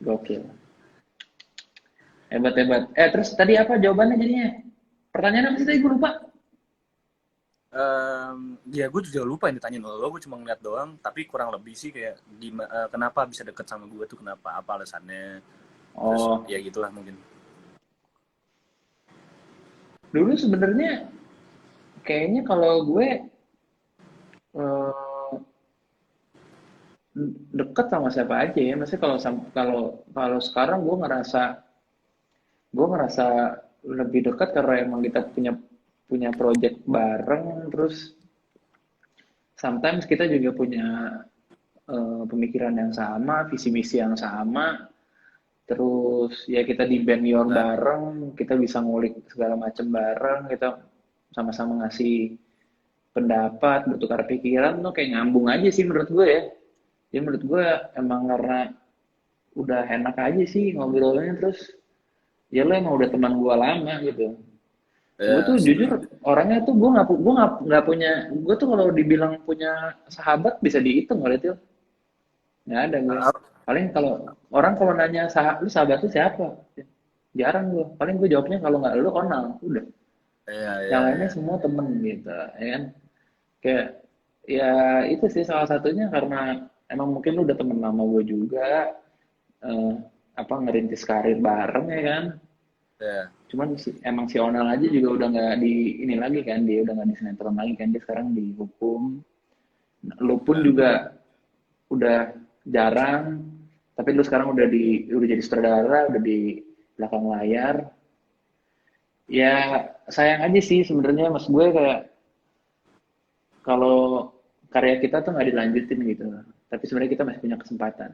Gokil. Hebat, hebat. Terus tadi apa jawabannya jadinya? Pertanyaan apa sih tadi? Gue lupa. Ya gue juga lupa yang ditanyain lo, gue cuma ngeliat doang, tapi kurang lebih sih kayak kenapa bisa deket sama gue tuh kenapa, apa alasannya, terus Oh, ya gitulah mungkin. dulu sebenarnya kayaknya kalau gue, eh, deket sama siapa aja ya. Maksudnya kalau kalau sekarang gue ngerasa lebih dekat karena emang kita punya punya project bareng, terus sometimes kita juga punya pemikiran yang sama, visi misi yang sama, terus ya kita di band Yor Nah, bareng, kita bisa ngulik segala macam bareng, kita sama-sama ngasih pendapat, bertukar pikiran tuh kayak nyambung aja sih menurut gue ya. Jadi menurut gue emang karena udah enak aja sih ngobrolnya, terus ya lo emang udah teman gue lama gitu. Gue ya tuh jujur setuju. orangnya tuh gue nggak punya, gue tuh kalau dibilang punya sahabat bisa dihitung kali itu, nggak ada gue. Ah, Paling kalau orang kalau nanya lu sahabat lu siapa, jarang gue. Paling gue jawabnya kalau nggak lu Onal, udah. ya Yang ya lainnya ya semua temen gitu, ya kan? Kayak ya itu sih salah satunya karena emang mungkin lu udah temen lama gue juga, eh, apa ngerintis karir bareng ya kan. ya Cuman emang si Onal aja juga udah nggak di ini lagi kan, dia udah nggak di sinetron lagi kan, dia sekarang dihukum. Lu pun benar. juga udah jarang, tapi lu sekarang udah jadi sutradara, udah di belakang layar. Ya sayang aja sih sebenarnya mas gue, kayak kalau karya kita tuh nggak dilanjutin gitu. Tapi sebenarnya kita masih punya kesempatan.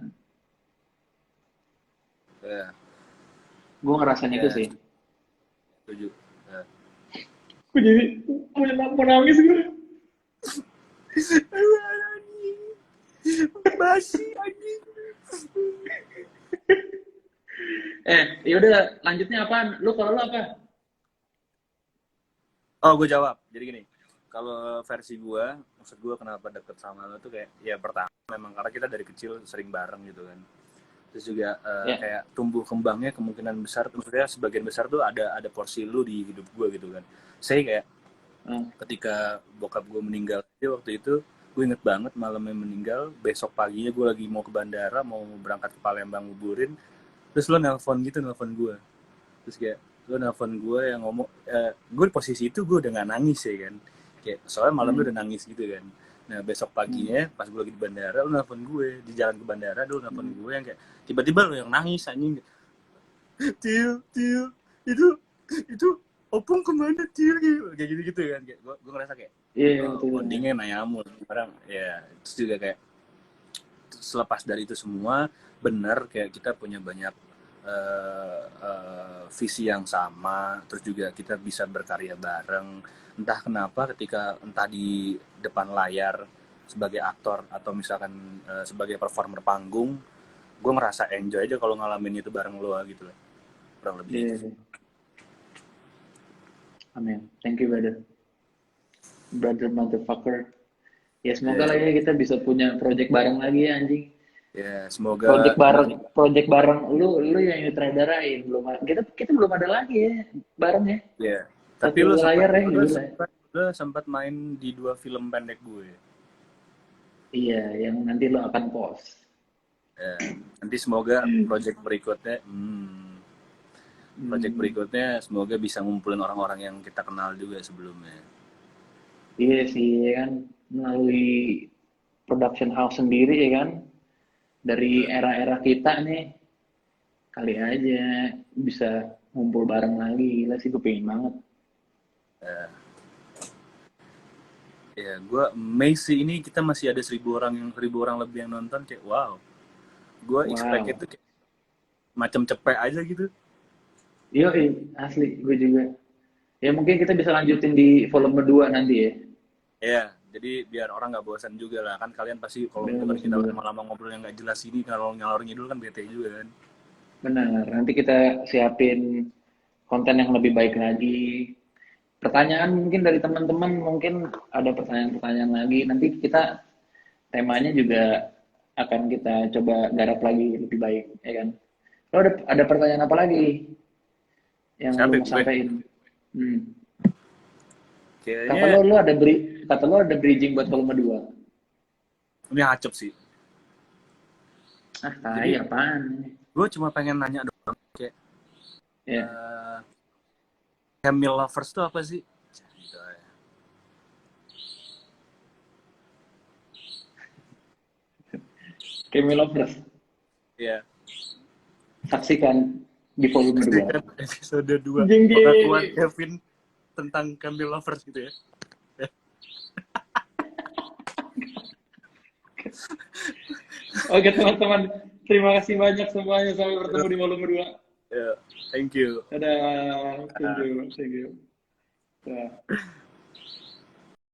Ya Gue ngerasain itu ya sih. setuju. Ya. Gue jadi mau nangis gue. Aduh, anjing. Basi anjing. Yaudah lanjutnya apaan? Lu kalau lu apa? Oh, gue jawab. Jadi gini, kalau versi gue, maksud gue kenapa deket sama lo tuh kayak, ya pertama memang karena kita dari kecil sering bareng gitu kan. Terus juga Ya, kayak tumbuh kembangnya kemungkinan besar, maksudnya sebagian besar tuh ada porsi lu di hidup gue gitu kan. Saya kayak eh, ketika bokap gue meninggal aja waktu itu, gue inget banget malamnya meninggal, besok paginya gue lagi mau ke bandara, mau berangkat ke Palembang nguburin, terus lo nelpon gue. Terus kayak lo nelpon gue yang ngomong, gue di posisi itu gue udah nggak nangis ya kan, kayak soalnya malam hmm, udah nangis gitu kan. Nah besok hmm. paginya pas gue lagi di bandara, lo nelpon gue di jalan ke bandara, lo nelpon gue yang kayak tiba-tiba lo yang nangis anjing. Til itu itu opung kemana Til, kayak gitu gitu kan, kayak gue ngerasa kayak Iya, iya, betul. Betul. bondingnya nyamun orang ya. Terus juga kayak selepas dari itu semua, benar kayak kita punya banyak visi yang sama, terus juga kita bisa berkarya bareng. Entah kenapa ketika entah di depan layar sebagai aktor atau misalkan sebagai performer panggung, gue ngerasa enjoy aja kalau ngalamin itu bareng lo gitu lah, kurang lebih Iya, itu. iya. Amin. Thank you, brother. Brother motherfucker. Ya semoga lah Ya, ya kita bisa punya project bareng lagi ya anjing. ya semoga Project bareng lu yang nyutradarain, belum kita kita belum ada lagi ya bareng ya. ya. Tapi Satu lo sempat layar ya lo gila. sempat lo sempat main di 2 film pendek gue. Iya, yang nanti lo akan post. Ya, nanti semoga project Hmm, berikutnya semoga bisa ngumpulin orang-orang yang kita kenal juga sebelumnya. iya sih ya kan, melalui production house sendiri ya kan, dari Betul. era-era kita nih, kali aja bisa ngumpul bareng lagi. Gila sih gue pengen banget. Ya, ya gue amazed sih, ini kita masih ada 1.000 orang lebih yang nonton, kayak wow. Gue expect Wow. itu kayak macam cepet aja gitu. Iya, asli gue juga. Ya mungkin kita bisa lanjutin di volume 2 nanti ya. Ya, jadi biar orang nggak bosan juga lah kan, kalian pasti kalau Bener dengerin bosan kita juga. lama-lama ngobrol yang nggak jelas ini, kalau ngalor ngidul kan bete juga kan. Benar. Nanti kita siapin konten yang lebih baik lagi. Pertanyaan mungkin dari teman-teman, mungkin ada pertanyaan-pertanyaan lagi. Nanti kita temanya juga akan kita coba garap lagi lebih baik, ya kan? Lo ada pertanyaan apa lagi yang lo Siapa mau gue? sampaikan? Hmm. Kata Kayaknya lo ada bridging buat volume 2. ini acep sih. Ah, tai Jadi apaan? gue cuma pengen nanya doang, kayak Ya, uh, Camille Lovers tuh apa sih? Camel Lovers. Ya. Saksikan di volume 2. Kan episode 2 Jeng, jeng. pengakuan Kevin tentang Camel Lovers gitu ya. Oke teman-teman, terima kasih banyak semuanya. Sampai bertemu di volume 2. Ya, thank you. Dadah, thank you. Dadah.